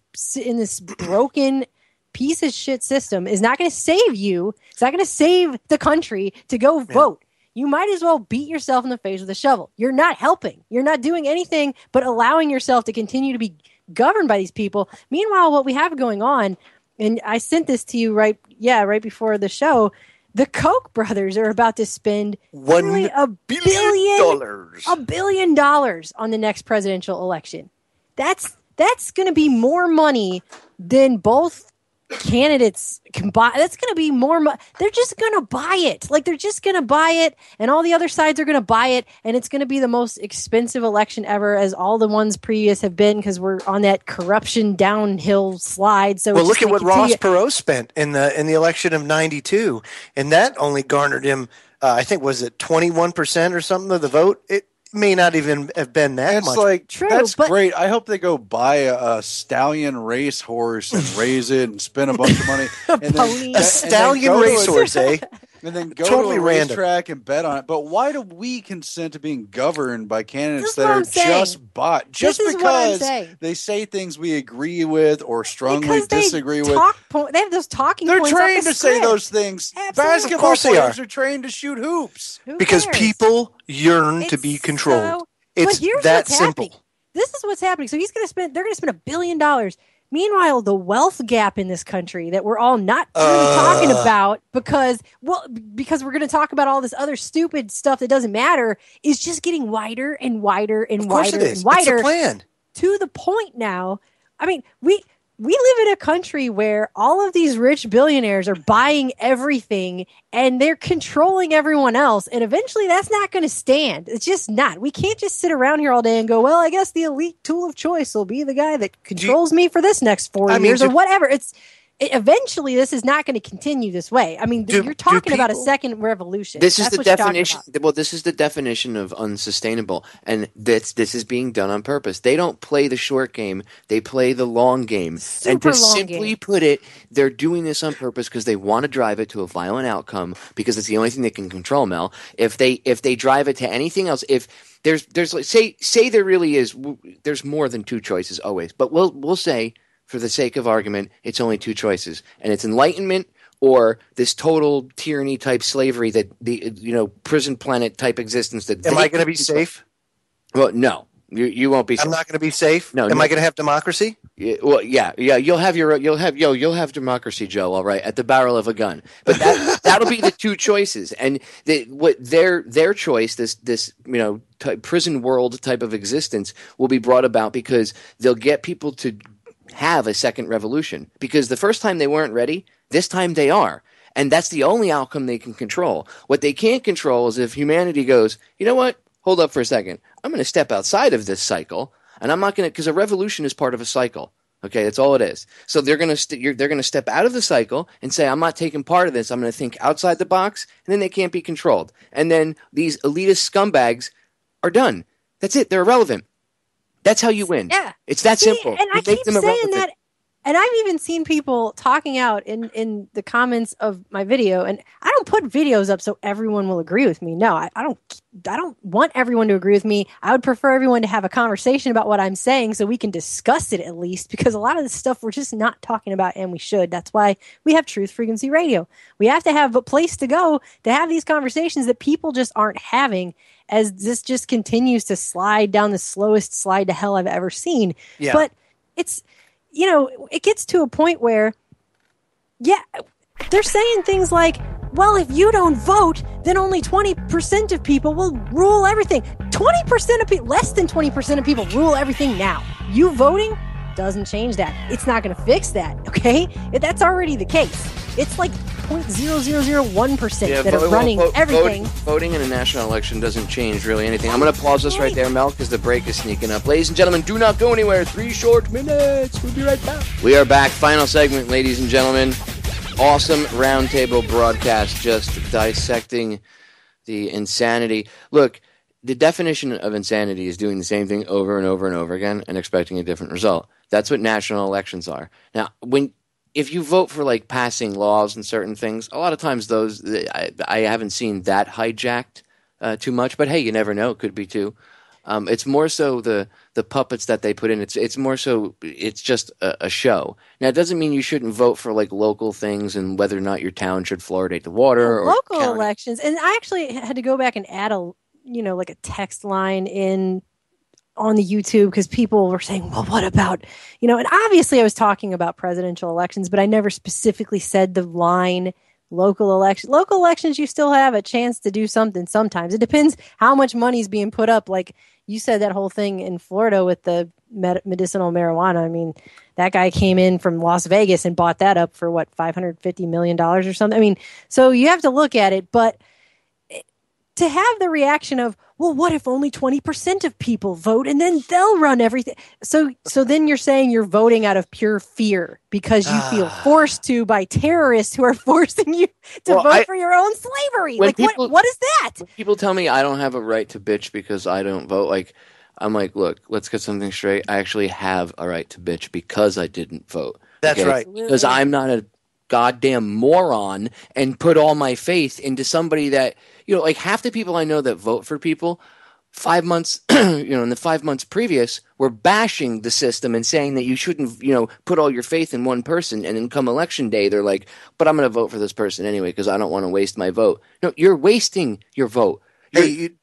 broken piece of shit system is not going to save you. It's not going to save the country to go vote. you might as well beat yourself in the face with a shovel. You're not helping. You're not doing anything but allowing yourself to continue to be governed by these people. Meanwhile, what we have going on, and I sent this to you right before the show, the Koch brothers are about to spend $1 billion on the next presidential election. That's going to be more money than both candidates can buy. That's going to be more they're just going to buy it. Like, they're just going to buy it, and all the other sides are going to buy it, and it's going to be the most expensive election ever, as all the ones previous have been, because we're on that corruption downhill slide. So, well, look at what Ross Perot spent in the election of '92, and that only garnered him, I think, was it 21% or something of the vote? It may not even have been that much. It's like, that's great. I hope they go buy a stallion racehorse and raise it and spend a bunch of money. A stallion racehorse, eh? And then go Totally to a random. racetrack and bet on it. But why do we consent to being governed by candidates This is that what are I'm saying. just bought? Just This is what I'm because saying. they say things we agree with or strongly Because they disagree with. they have those talking They're points. trained off the to say script. those things. Absolutely. Of Basketball course they players are. are trained to shoot hoops. Who Because cares? people yearn to be controlled. But It's here's that what's simple. happening. This is what's happening. So they're going to spend $1 billion. Meanwhile, the wealth gap in this country that we're all not really talking about because we're going to talk about all this other stupid stuff that doesn't matter is just getting wider and wider and Of course wider it is. and wider. It's a plan. To the point now. I mean, we live in a country where all of these rich billionaires are buying everything and they're controlling everyone else. And eventually that's not going to stand. It's just not. We can't just sit around here all day and go, well, I guess the elite tool of choice will be the guy that controls me for this next 4 years or whatever. Eventually this is not going to continue this way. I mean, you're talking about a second revolution. This is That's the what you're talking definition. about. Well, this is the definition of unsustainable, and this is being done on purpose. They don't play the short game; they play the long game. And to long simply game. put it, they're doing this on purpose because they want to drive it to a violent outcome because it's the only thing they can control. Mel, if they drive it to anything else, if there's like, say there really is, there's more than two choices always, but we'll say, for the sake of argument, it's only two choices, and it's enlightenment or this total tyranny type slavery that the prison planet type existence that. Am I going to be safe? Well, no, you won't be safe. I'm not going to be safe. No, Am I going to have democracy? Yeah, well, yeah, you'll have democracy, Joe. All right, at the barrel of a gun, but that'll be the two choices, and what their choice, this prison world type of existence, will be brought about because they'll get people to have a second revolution, because the first time they weren't ready, this time they are, and that's the only outcome they can control. What they can't control is if humanity goes, you know what, hold up for a second, I'm going to step outside of this cycle, and I'm not going to, because a revolution is part of a cycle. Okay, that's all it is. So they're going to step out of the cycle and say, I'm not taking part of this. I'm going to think outside the box, and then they can't be controlled. And then these elitist scumbags are done. That's it. They're irrelevant. That's how you win. Yeah. It's that simple. And I keep saying that, and I've even seen people talking out in the comments of my video, and I don't put videos up so everyone will agree with me. No, I don't want everyone to agree with me. I would prefer everyone to have a conversation about what I'm saying so we can discuss it at least, because a lot of this stuff we're just not talking about, and we should. That's why we have Truth Frequency Radio. We have to have a place to go to have these conversations that people just aren't having, as this just continues to slide down the slowest slide to hell I've ever seen. Yeah. But it's, it gets to a point where, they're saying things like, well, if you don't vote, then only 20% of people will rule everything. 20% of people, less than 20% of people rule everything now. You voting doesn't change that. It's not going to fix that, okay? That's already the case. It's like 0.0001% that are running everything. Voting in a national election doesn't change really anything. I'm going to pause this right there, Mel, because the break is sneaking up. Ladies and gentlemen, do not go anywhere. 3 short minutes. We'll be right back. We are back. Final segment, ladies and gentlemen. Awesome roundtable broadcast, just dissecting the insanity. Look, the definition of insanity is doing the same thing over and over and over again and expecting a different result. That's what national elections are. Now, if you vote for like passing laws and certain things, a lot of times those I haven't seen that hijacked too much. But hey, you never know; it could be too. It's more so the puppets that they put in. It's more so it's just a show. Now, it doesn't mean you shouldn't vote for like local things and whether or not your town should fluoridate the water or local county. elections. And I actually had to go back and add like a text line in on the YouTube because people were saying, well, what about, and obviously I was talking about presidential elections, but I never specifically said the line local elections. Local elections, you still have a chance to do something sometimes. It depends how much money is being put up. Like you said, that whole thing in Florida with the medicinal marijuana. I mean, that guy came in from Las Vegas and bought that up for what, $550 million or something. I mean, so you have to look at it, but to have the reaction of, well, what if only 20% of people vote and then they'll run everything? So then you're saying you're voting out of pure fear because you feel forced to by terrorists who are forcing you to vote for your own slavery. Like, what is that? When people tell me I don't have a right to bitch because I don't vote, like, I'm like, look, let's get something straight. I actually have a right to bitch because I didn't vote. That's right. Because I'm not a goddamn moron and put all my faith into somebody that, like half the people I know that vote for people 5 months, in the 5 months previous were bashing the system and saying that you shouldn't, put all your faith in one person. And then come election day, they're like, but I'm going to vote for this person anyway because I don't want to waste my vote. No, you're wasting your vote.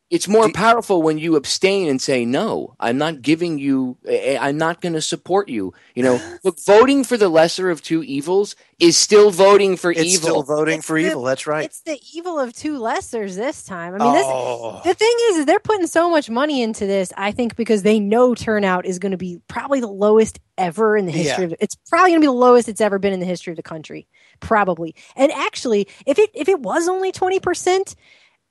It's more powerful when you abstain and say, no, I'm not giving you, I'm not going to support you. Look, voting for the lesser of two evils is still voting for evil. It's still voting for evil. That's right. It's the evil of two lessers this time. I mean, the thing is they're putting so much money into this, I think, because they know turnout is going to be probably the lowest ever in the history of it. It's probably going to be the lowest it's ever been in the history of the country. Probably. And actually, if it was only 20%,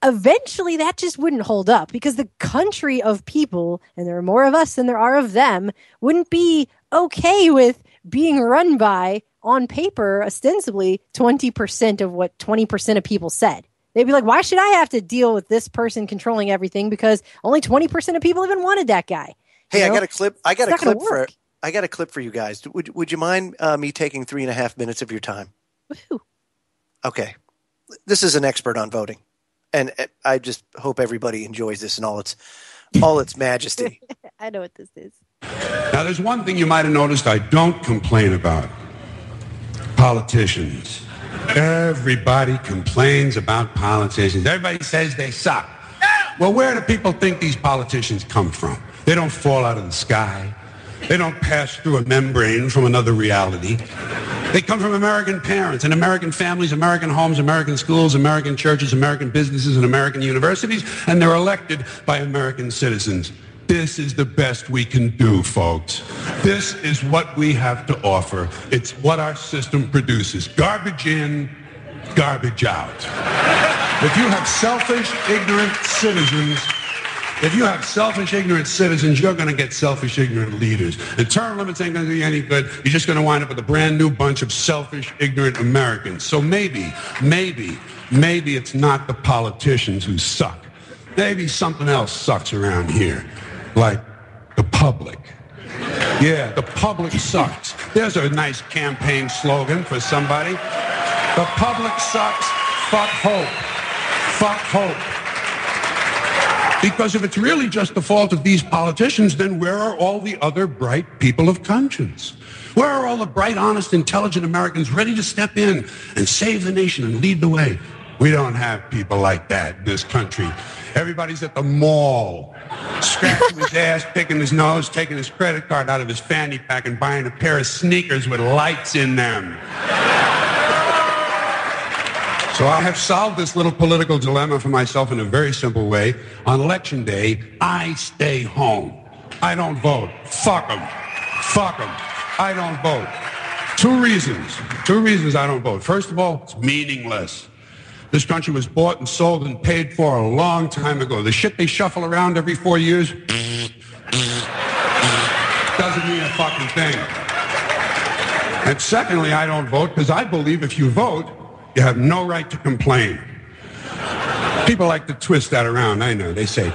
eventually that just wouldn't hold up because the country of people, and there are more of us than there are of them, wouldn't be okay with being run by, on paper, ostensibly 20% of what 20% of people said. They'd be like, why should I have to deal with this person controlling everything because only 20% of people even wanted that guy? Hey, I got a clip. I got a clip for you guys. Would you mind me taking 3.5 minutes of your time? Woo-hoo. Okay. This is an expert on voting. And I just hope everybody enjoys this in all its majesty. I know what this is. Now, there's one thing you might have noticed I don't complain about. Politicians. Everybody complains about politicians. Everybody says they suck. Well, where do people think these politicians come from? They don't fall out of the sky. They don't pass through a membrane from another reality. They come from American parents and American families, American homes, American schools, American churches, American businesses, and American universities, and they're elected by American citizens. This is the best we can do, folks. This is what we have to offer. It's what our system produces. Garbage in, garbage out. If you have selfish, ignorant citizens, you're going to get selfish, ignorant leaders. And term limits ain't going to do you any good. You're just going to wind up with a brand new bunch of selfish, ignorant Americans. So maybe it's not the politicians who suck. Maybe something else sucks around here, like the public. Yeah, the public sucks. There's a nice campaign slogan for somebody. The public sucks. Fuck hope. Fuck hope. Because if it's really just the fault of these politicians, then where are all the other bright people of conscience? Where are all the bright, honest, intelligent Americans ready to step in and save the nation and lead the way? We don't have people like that in this country. Everybody's at the mall, scratching his ass, picking his nose, taking his credit card out of his fanny pack and buying a pair of sneakers with lights in them. So I have solved this little political dilemma for myself in a very simple way. On Election Day, I stay home. I don't vote. Fuck them. Fuck them. I don't vote. Two reasons I don't vote. First of all, it's meaningless. This country was bought and sold and paid for a long time ago. The shit they shuffle around every 4 years doesn't mean a fucking thing. And secondly, I don't vote because I believe if you vote, you have no right to complain. People like to twist that around, I know. They say,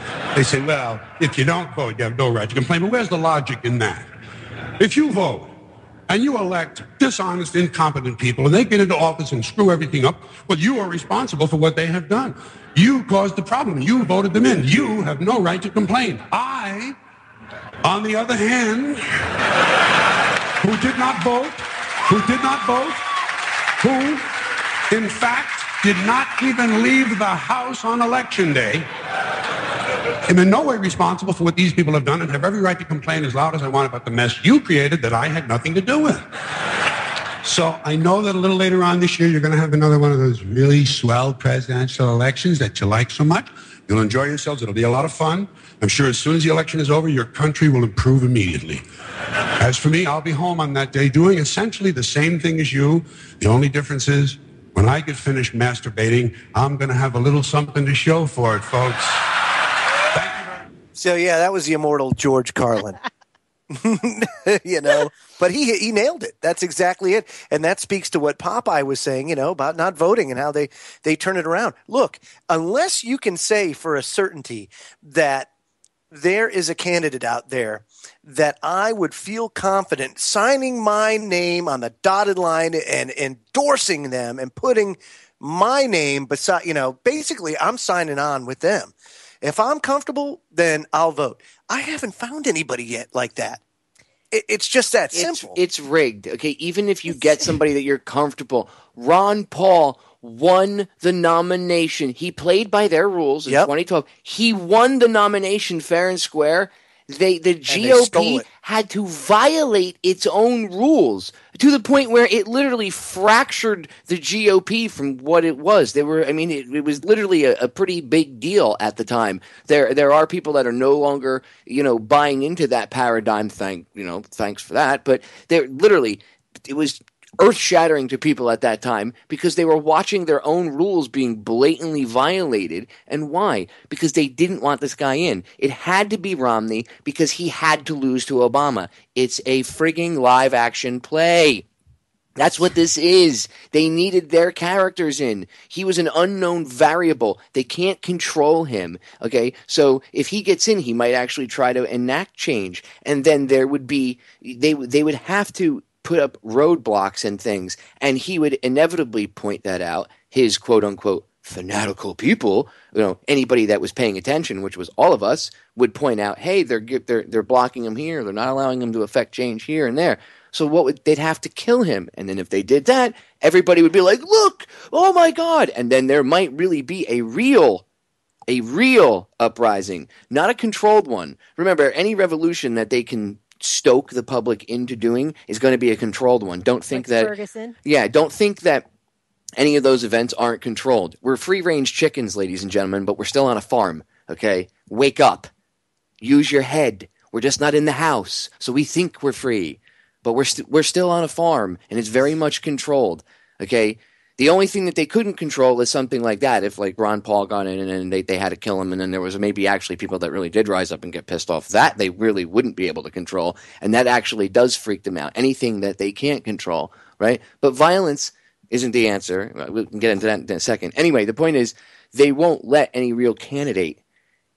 well, if you don't vote, you have no right to complain. But where's the logic in that? If you vote and you elect dishonest, incompetent people and they get into office and screw everything up, well, you are responsible for what they have done. You caused the problem. You voted them in. You have no right to complain. I I, on the other hand, who did not vote, who, in fact, did not even leave the house on election day, am in no way responsible for what these people have done and have every right to complain as loud as I want about the mess you created that I had nothing to do with. So I know that a little later on this year, you're going to have another one of those really swell presidential elections that you like so much. You'll enjoy yourselves. It'll be a lot of fun. I'm sure as soon as the election is over, your country will improve immediately. As for me, I'll be home on that day doing essentially the same thing as you. The only difference is when I get finished masturbating, I'm going to have a little something to show for it, folks. So, yeah, that was the immortal George Carlin. But he nailed it. That's exactly it. And that speaks to what Popeye was saying, about not voting and how they turn it around. Look, unless you can say for a certainty that there is a candidate out there that I would feel confident signing my name on the dotted line and endorsing them and putting my name beside, basically I'm signing on with them. If I'm comfortable, then I'll vote. I haven't found anybody yet like that. It's just that simple. It's rigged. Okay, even if you get somebody that you're comfortable, Ron Paul won the nomination. He played by their rules in 2012. He won the nomination fair and square. The GOP had to violate its own rules to the point where it literally fractured the GOP from what it was. It was literally a pretty big deal at the time. There are people that are no longer, buying into that paradigm. Thanks for that. But it was earth-shattering to people at that time because they were watching their own rules being blatantly violated. And why? Because they didn't want this guy in. It had to be Romney because he had to lose to Obama. It's a frigging live-action play. That's what this is. They needed their characters in. He was an unknown variable. They can't control him. Okay? So if he gets in, he might actually try to enact change. And then there would be they would have to put up roadblocks and things, and he would inevitably point that out. His quote-unquote fanatical people, anybody that was paying attention, which was all of us, would point out, hey, they're blocking him here, they're not allowing him to affect change here and there. So they'd have to kill him, and then if they did that, everybody would be like, look, oh my God, and then there might really be a real uprising, not a controlled one. Remember, any revolution that they can stoke the public into doing is going to be a controlled one. Don't think that Ferguson. Yeah, don't think that any of those events aren't controlled. We're free-range chickens, ladies and gentlemen, but we're still on a farm, okay? Wake up. Use your head. We're just not in the house, so we think we're free. But we're still on a farm, and it's very much controlled, okay? The only thing that they couldn't control is something like that. If like Ron Paul got in and they had to kill him, and then there was maybe actually people that really did rise up and get pissed off, that they really wouldn't be able to control. And that actually does freak them out. Anything that they can't control, right? But violence isn't the answer. We can get into that in a second. Anyway, the point is they won't let any real candidate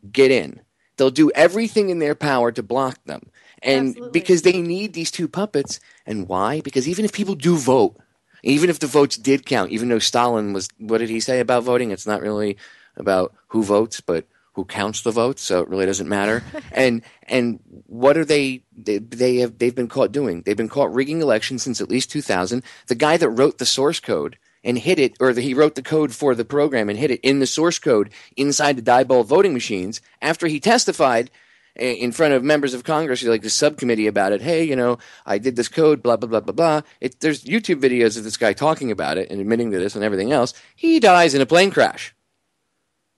get in. They'll do everything in their power to block them. And Absolutely. Because they need these two puppets. And why? Because even if people do vote, even if the votes did count, even though Stalin was, what did he say about voting? It's not really about who votes, but who counts the votes, so it really doesn't matter. And what are they've been caught doing? They've been caught rigging elections since at least 2000. The guy that wrote the source code and hid it, he wrote the code for the program and hid it in the source code inside the Diebold voting machines after he testified in front of members of Congress, like the subcommittee about it. Hey, I did this code, blah, blah, blah, blah, blah. There's YouTube videos of this guy talking about it and admitting to this and everything else. He dies in a plane crash.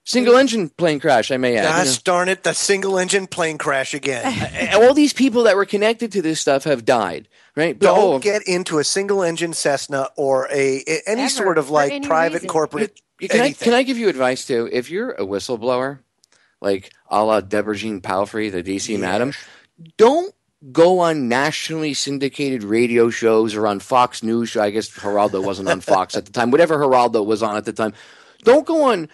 Single-engine plane crash, I may add. Gosh darn it, the single-engine plane crash again. All these people that were connected to this stuff have died, right? But, Don't get into a single-engine Cessna or any sort of like private reason. Corporate Can I give you advice, too? If you're a whistleblower, like a la Deborah Jean Palfrey, the D.C. madam, don't go on nationally syndicated radio shows or on Fox News. I guess Geraldo wasn't on Fox at the time. Whatever Geraldo was on at the time. Don't go on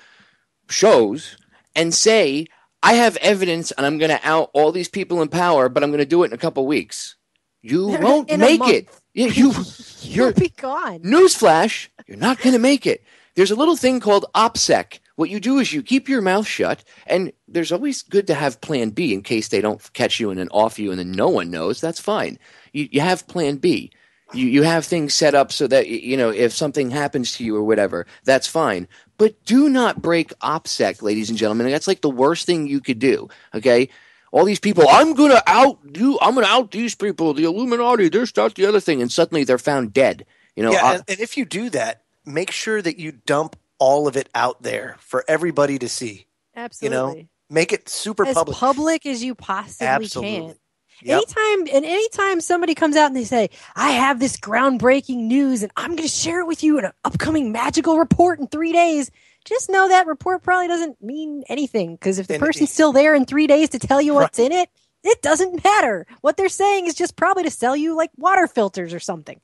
shows and say, I have evidence and I'm going to out all these people in power, but I'm going to do it in a couple weeks. You won't make it. You'll be gone. Newsflash, you're not going to make it. There's a little thing called OPSEC, what you do is you keep your mouth shut, and there's always good to have plan B in case they don't catch you and then off you and then no one knows. That's fine. You have plan B. You have things set up so that, if something happens to you or whatever, that's fine. But do not break OPSEC, ladies and gentlemen. That's like the worst thing you could do, okay? All these people, I'm going to out these people, the Illuminati, this, that, the other thing, and suddenly they're found dead. And if you do that, make sure that you dump all of it out there for everybody to see. Absolutely. Make it super as public as you possibly can. Yep. Anytime somebody comes out and they say, I have this groundbreaking news and I'm going to share it with you in an upcoming magical report in 3 days, just know that report probably doesn't mean anything, because if the person's still there in 3 days to tell you what's in it, it doesn't matter. What they're saying is just probably to sell you like water filters or something.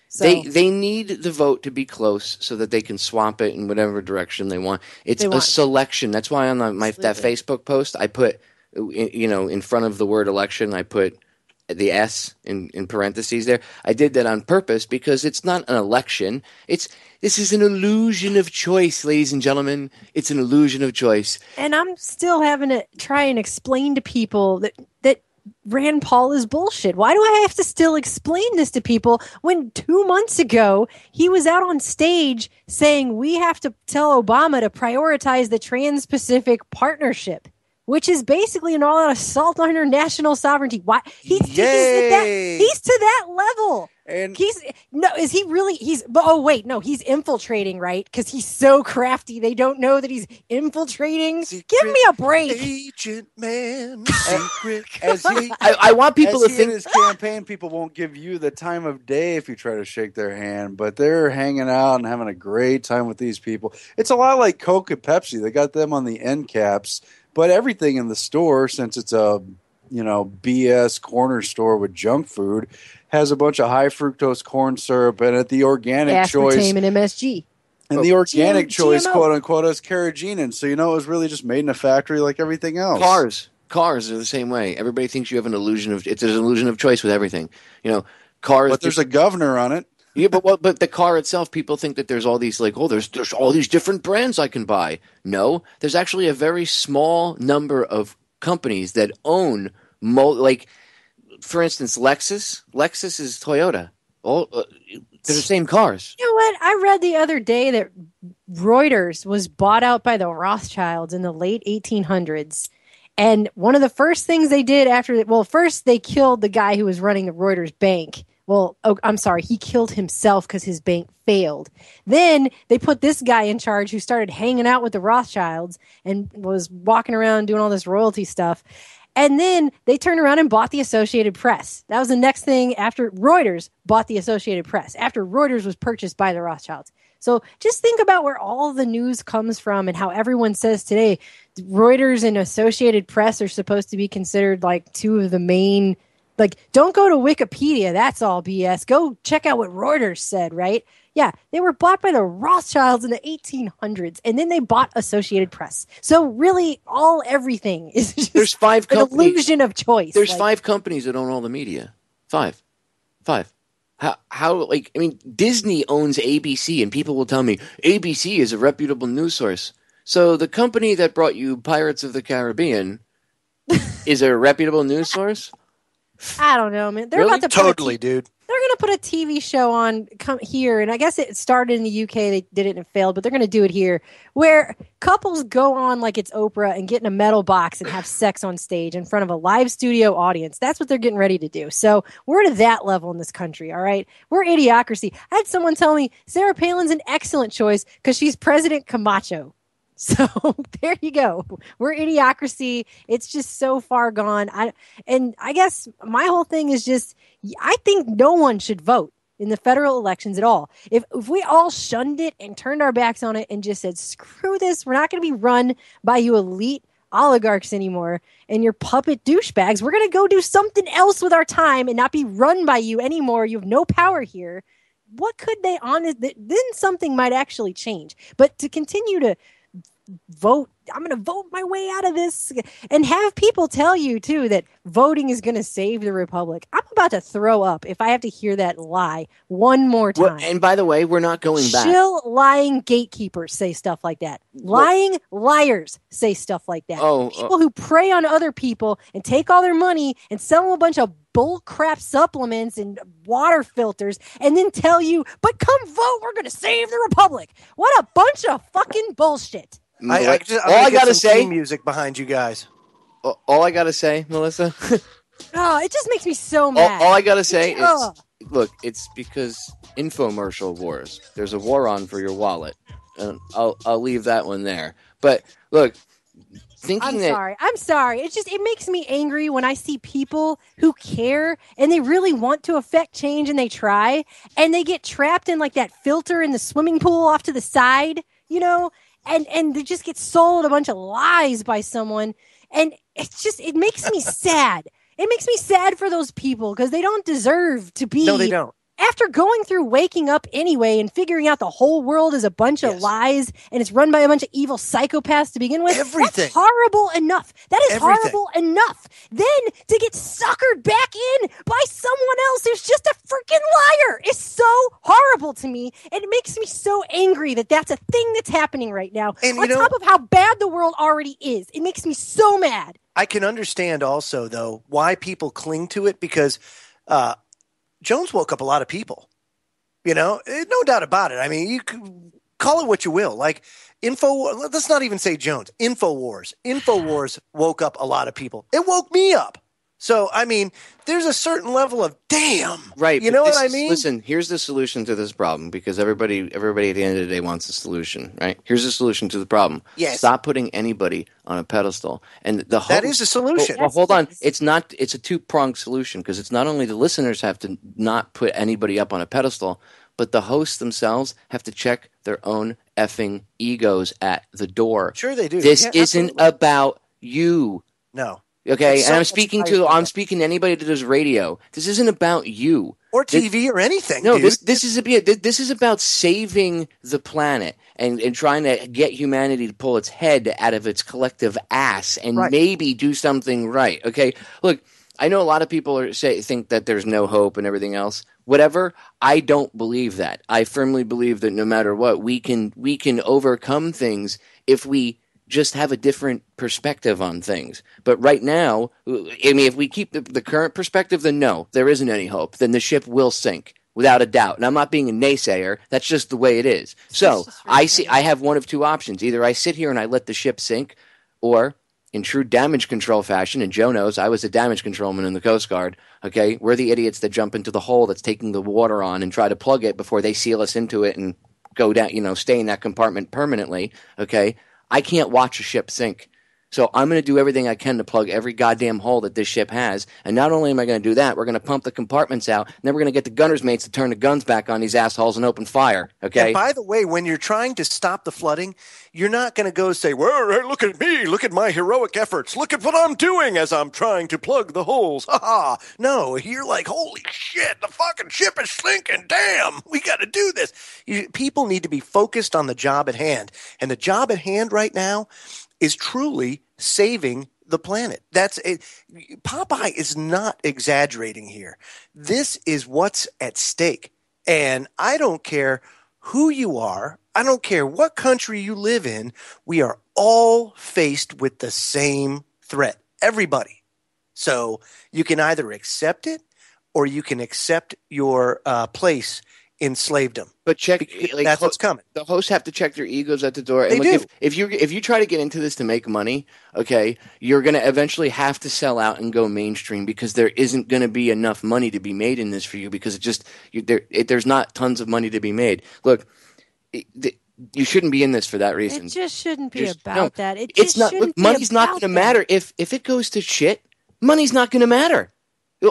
So, they need the vote to be close so that they can swamp it in whatever direction they want. It's a selection. That's why on that Facebook post I put, in front of the word election, I put the S in parentheses there. I did that on purpose because it's not an election. This is an illusion of choice, ladies and gentlemen. It's an illusion of choice. And I'm still having to try and explain to people that Rand Paul is bullshit. Why do I have to still explain this to people when 2 months ago he was out on stage saying we have to tell Obama to prioritize the Trans-Pacific Partnership, which is basically an all-out assault on our national sovereignty? Why he's to that level? And he's infiltrating, right? Because he's so crafty, they don't know that he's infiltrating. Give me a break, agent man. I want people to think in his campaign, people won't give you the time of day if you try to shake their hand, but they're hanging out and having a great time with these people. It's a lot like Coke and Pepsi. They got them on the end caps. But everything in the store, since it's a BS corner store with junk food, has a bunch of high fructose corn syrup, and at the organic choice, aspartame and MSG. And the organic choice, GMO. quote unquote, has carrageenan. So it was really just made in a factory like everything else. Cars are the same way. Everybody thinks you have an illusion of it's an illusion of choice with everything. Cars. But there's a governor on it. Yeah, but the car itself, people think that there's all these there's all these different brands I can buy. No, there's actually a very small number of companies that own for instance, Lexus. Lexus is Toyota. They're the same cars. You know what? I read the other day that Reuters was bought out by the Rothschilds in the late 1800s. And one of the first things they did first they killed the guy who was running the Reuters bank. He killed himself because his bank failed. Then they put this guy in charge who started hanging out with the Rothschilds and was walking around doing all this royalty stuff. And then they turned around and bought the Associated Press. That was the next thing after Reuters bought the Associated Press, after Reuters was purchased by the Rothschilds. So just think about where all the news comes from and how everyone says today Reuters and Associated Press are supposed to be considered like two of the main. Don't go to Wikipedia. That's all BS. Go check out what Reuters said, right? Yeah, they were bought by the Rothschilds in the 1800s, and then they bought Associated Press. So really, everything is just there's five an illusion of choice. There's 5 companies that own all the media. 5. How Disney owns ABC, and people will tell me ABC is a reputable news source. So the company that brought you Pirates of the Caribbean is a reputable news source? I don't know, man. They're about to dude. They're going to put a TV show on here, and I guess it started in the UK. They did it and it failed, but they're going to do it here, where couples go on like it's Oprah and get in a metal box and have sex on stage in front of a live studio audience. That's what they're getting ready to do. So we're to that level in this country, all right? We're idiocracy. I had someone tell me Sarah Palin's an excellent choice because she's President Camacho. So there you go. We're idiocracy. It's just so far gone. I guess my whole thing is just, I think no one should vote in the federal elections at all. If we all shunned it and turned our backs on it and just said, screw this, we're not going to be run by you elite oligarchs anymore and your puppet douchebags. We're going to go do something else with our time and not be run by you anymore. You have no power here. What could they then something might actually change. But to continue to vote. I'm going to vote my way out of this, and have people tell you too that voting is going to save the republic. I'm about to throw up if I have to hear that lie one more time. Well, and by the way, we're not going back. Chill, lying gatekeepers say stuff like that. Lying liars say stuff like that. People who prey on other people and take all their money and sell them a bunch of bull crap supplements and water filters and then tell you, but come vote, we're going to save the republic. What a bunch of fucking bullshit. all I gotta say, music behind you guys. All I gotta say, Melissa. It just makes me so mad. All I gotta say is, look, it's because infomercial wars. There's a war on for your wallet, and I'll leave that one there. But look, I'm sorry. It makes me angry when I see people who care and they really want to affect change and they try and they get trapped in like that filter in the swimming pool off to the side, and they just get sold a bunch of lies by someone. And it makes me sad. It makes me sad for those people because they don't deserve to be. No, they don't. After going through waking up anyway and figuring out the whole world is a bunch of lies and it's run by a bunch of evil psychopaths to begin with, that's horrible enough. That is horrible enough. Then to get suckered back in by someone else who's just a freaking liar is so horrible to me. And it makes me so angry that that's a thing that's happening right now. And on top of how bad the world already is, it makes me so mad. I can understand also, though, why people cling to it because Jones woke up a lot of people, no doubt about it. I mean, you can call it what you will. Like let's not even say Jones. Infowars woke up a lot of people. It woke me up. So, I mean, there's a certain level of damn. Right. You know what I mean? Listen, here's the solution to this problem because everybody at the end of the day wants a solution, right? Here's the solution to the problem. Yes. Stop putting anybody on a pedestal. And that is a solution. Well, hold on. It's a two-pronged solution because it's not only the listeners have to not put anybody up on a pedestal, but the hosts themselves have to check their own effing egos at the door. Sure they do. This isn't about you. No. Okay, and I'm speaking to anybody that does radio. This isn't about you or TV or anything. No, dude. this is about saving the planet and trying to get humanity to pull its head out of its collective ass and maybe do something right. Okay, look, I know a lot of people think that there's no hope and everything else. Whatever, I don't believe that. I firmly believe that no matter what, we can overcome things if we just have a different perspective on things. But right now, I mean, if we keep the current perspective, then no, there isn't any hope. Then the ship will sink without a doubt. And I'm not being a naysayer. That's just the way it is. So I have one of two options. Either I sit here and I let the ship sink, or in true damage control fashion, and Joe knows I was a damage controlman in the Coast Guard, okay? We're the idiots that jump into the hole that's taking the water on and try to plug it before they seal us into it and go down, stay in that compartment permanently, okay? I can't watch a ship sink. So I'm going to do everything I can to plug every goddamn hole that this ship has. And not only am I going to do that, we're going to pump the compartments out, and then we're going to get the gunner's mates to turn the guns back on these assholes and open fire, okay? And by the way, when you're trying to stop the flooding, you're not going to go say, well, hey, look at me, look at my heroic efforts, look at what I'm doing as I'm trying to plug the holes. Ha-ha. No, you're like, holy shit, the fucking ship is sinking, damn, we got to do this. People need to be focused on the job at hand. And the job at hand right now is truly saving the planet. That's it. Popeye is not exaggerating here. This is what's at stake. And I don't care who you are. I don't care what country you live in. We are all faced with the same threat. Everybody. So you can either accept it or you can accept your place in slavedom. But that's what's coming. The hosts have to check their egos at the door. And they do. If you try to get into this to make money, okay, you're going to eventually have to sell out and go mainstream because there isn't going to be enough money to be made in this for you because there's not tons of money to be made. Look, you shouldn't be in this for that reason. It just shouldn't be about that. It's not. Look, money's not going to matter if it goes to shit. Money's not going to matter.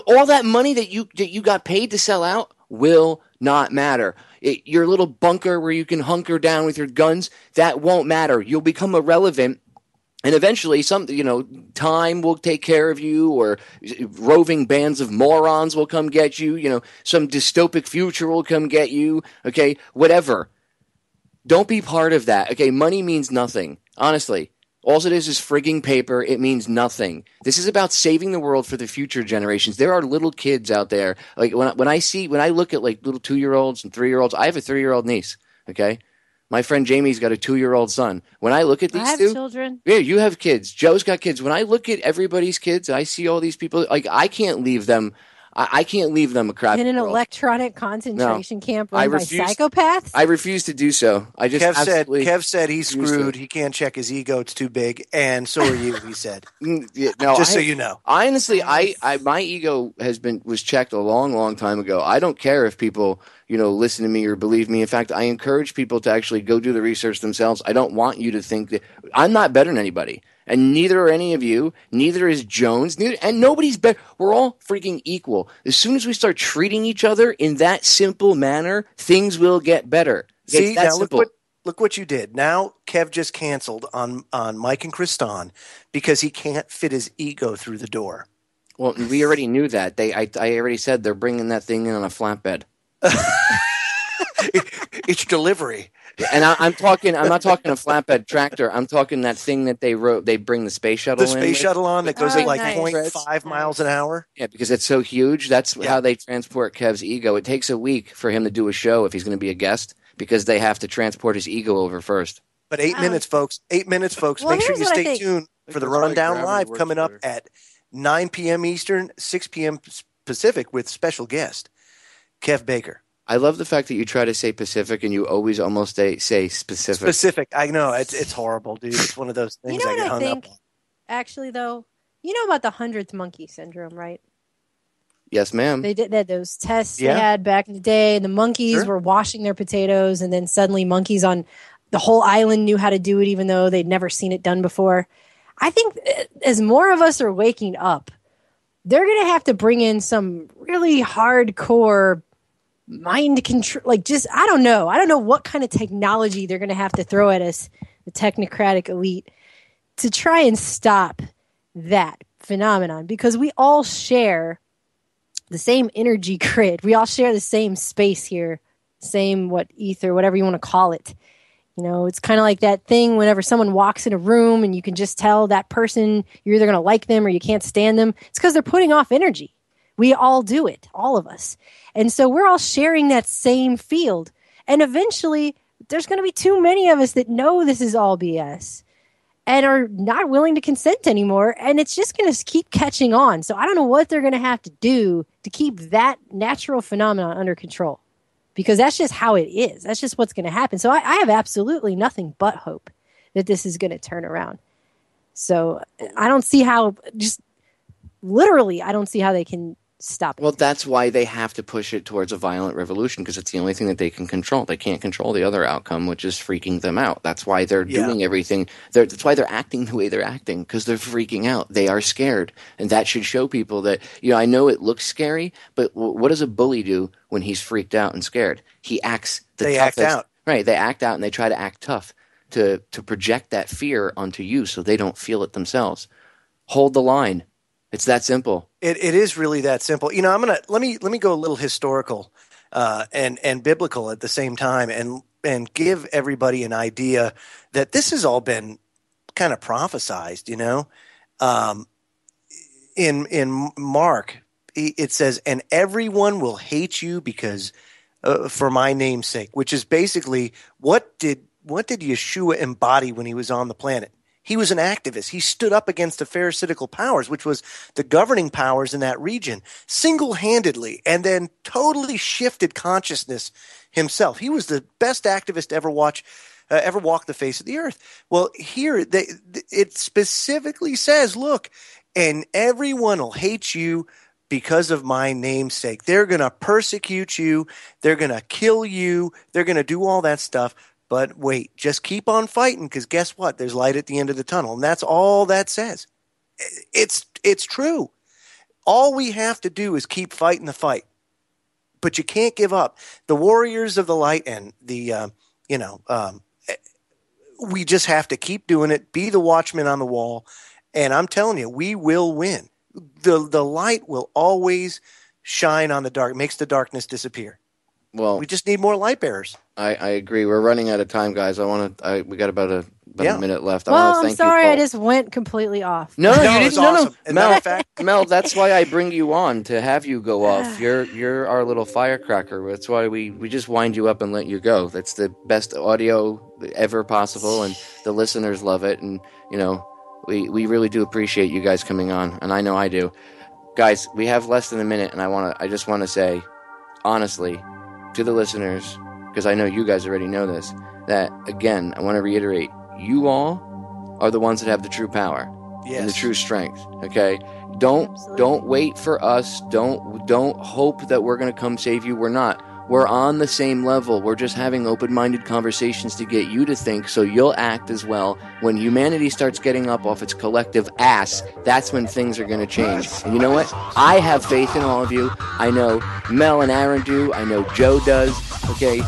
All that money that you got paid to sell out will not matter. Your little bunker where you can hunker down with your guns, that won't matter. You'll become irrelevant, and eventually time will take care of you, or roving bands of morons will come get you, some dystopic future will come get you, okay? Whatever. Don't be part of that. Okay, money means nothing. Honestly. All it is frigging paper. It means nothing. This is about saving the world for the future generations. There are little kids out there. Like when I look at like little 2-year-olds and 3-year-olds, I have a 3-year-old niece. Okay. My friend Jamie's got a 2-year-old son. When I look at these I have two, children. Yeah, you have kids. Joe's got kids. When I look at everybody's kids, I see all these people. Like I can't leave them. I can't leave them a crap In an world. electronic concentration camp run by refuse- psychopaths? I refuse to do so. I just Kev said he's screwed. He can't check his ego; it's too big. And so are you. He said. So you know. Honestly, my ego was checked a long time ago. I don't care if people listen to me or believe me. In fact, I encourage people to actually go do the research themselves. I don't want you to think that I'm not better than anybody. And neither are any of you. Neither is Jones. And nobody's better. We're all freaking equal. As soon as we start treating each other in that simple manner, things will get better. See, now look what you did. Now Kev just canceled on Mike and Kristan because he can't fit his ego through the door. Well, we already knew that. I already said they're bringing that thing in on a flatbed. It's delivery. And I'm not talking a flatbed tractor. I'm talking that thing that they bring the space shuttle in. The space shuttle on that goes at like nice. 0.5 miles an hour. Yeah, because it's so huge. That's how they transport Kev's ego. It takes a week for him to do a show if he's going to be a guest because they have to transport his ego over first. But 8 minutes, folks. 8 minutes, folks. Well, Make sure you here's what I stay think. tuned for the Rundown Live coming up at 9 p.m. Eastern, 6 p.m. Pacific with special guest, Kev Baker. I love the fact that you try to say Pacific and you always almost say specific. Specific. I know. It's horrible, dude. It's one of those things You know I get what I hung think? up on. Actually, though, you know about the 100th monkey syndrome, right? Yes, ma'am. They did those tests they had back in the day, and the monkeys were washing their potatoes, and then suddenly monkeys on the whole island knew how to do it, even though they'd never seen it done before. I think as more of us are waking up, they're going to have to bring in some really hardcore mind control. Like, just, I don't know. I don't know what kind of technology they're going to have to throw at us, the technocratic elite, to try and stop that phenomenon, because we all share the same energy grid. We all share the same space here, same ether, whatever you want to call it. It's kind of like that thing whenever someone walks in a room and you can just tell that person you're either going to like them or you can't stand them. It's because they're putting off energy. We all do it, all of us. And so we're all sharing that same field. And eventually there's going to be too many of us that know this is all BS and are not willing to consent anymore. And it's just going to keep catching on. So I don't know what they're going to have to do to keep that natural phenomenon under control, because that's just how it is. That's just what's going to happen. So I have absolutely nothing but hope that this is going to turn around. So I don't see how, just literally, I don't see how they can stop it. Well, that's why they have to push it towards a violent revolution, because it's the only thing that they can control. They can't control the other outcome, which is freaking them out. That's why they're doing everything. That's why they're acting the way they're acting, because they're freaking out. They are scared. And that should show people that, I know it looks scary, but what does a bully do when he's freaked out and scared? He acts the toughest. Act out. Right. They act out and they try to act tough to project that fear onto you so they don't feel it themselves. Hold the line. It's that simple. It is really that simple. Let me go a little historical and biblical at the same time, and give everybody an idea that this has all been kind of prophesized. In Mark, it says, "And everyone will hate you because for my name's sake," which is basically what did Yeshua embody when he was on the planet? He was an activist. He stood up against the Pharisaical powers, which was the governing powers in that region, single-handedly, and then totally shifted consciousness himself. He was the best activist to ever walk the face of the earth. Well, here it specifically says, look, and everyone will hate you because of my name's sake. They're going to persecute you. They're going to kill you. They're going to do all that stuff. But wait, just keep on fighting, because guess what? There's light at the end of the tunnel, and that's all that says. It's true. All we have to do is keep fighting the fight. But you can't give up. The warriors of the light and we just have to keep doing it, be the watchman on the wall, and I'm telling you, we will win. The light will always shine on the dark, makes the darkness disappear. Well, we just need more light bearers. I agree. We're running out of time, guys. We got about a minute left. Well, I'm sorry, I just went completely off. No, you didn't. Awesome. No. Mel, that's why I bring you on, to have you go off. You're our little firecracker. That's why we just wind you up and let you go. That's the best audio ever possible, and the listeners love it. And we really do appreciate you guys coming on, and I know I do. Guys, we have less than a minute, and I just want to say, honestly, to the listeners, because I know you guys already know this, that again, I want to reiterate, you all are the ones that have the true power and the true strength. Okay, don't wait for us. Don't hope that we're going to come save you. We're not. We're on the same level. We're just having open-minded conversations to get you to think, so you'll act as well. When humanity starts getting up off its collective ass, that's when things are going to change. And you know what? I have faith in all of you. I know Mel and Aaron do. I know Joe does. Okay?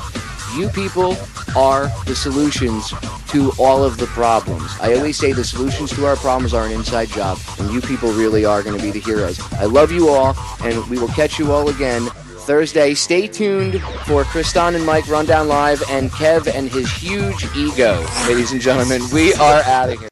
You people are the solutions to all of the problems. I always say the solutions to our problems are an inside job, and you people really are going to be the heroes. I love you all, and we will catch you all again Thursday. Stay tuned for Kristan and Mike Rundown Live and Kev and his huge ego. Ladies and gentlemen, we are out of here.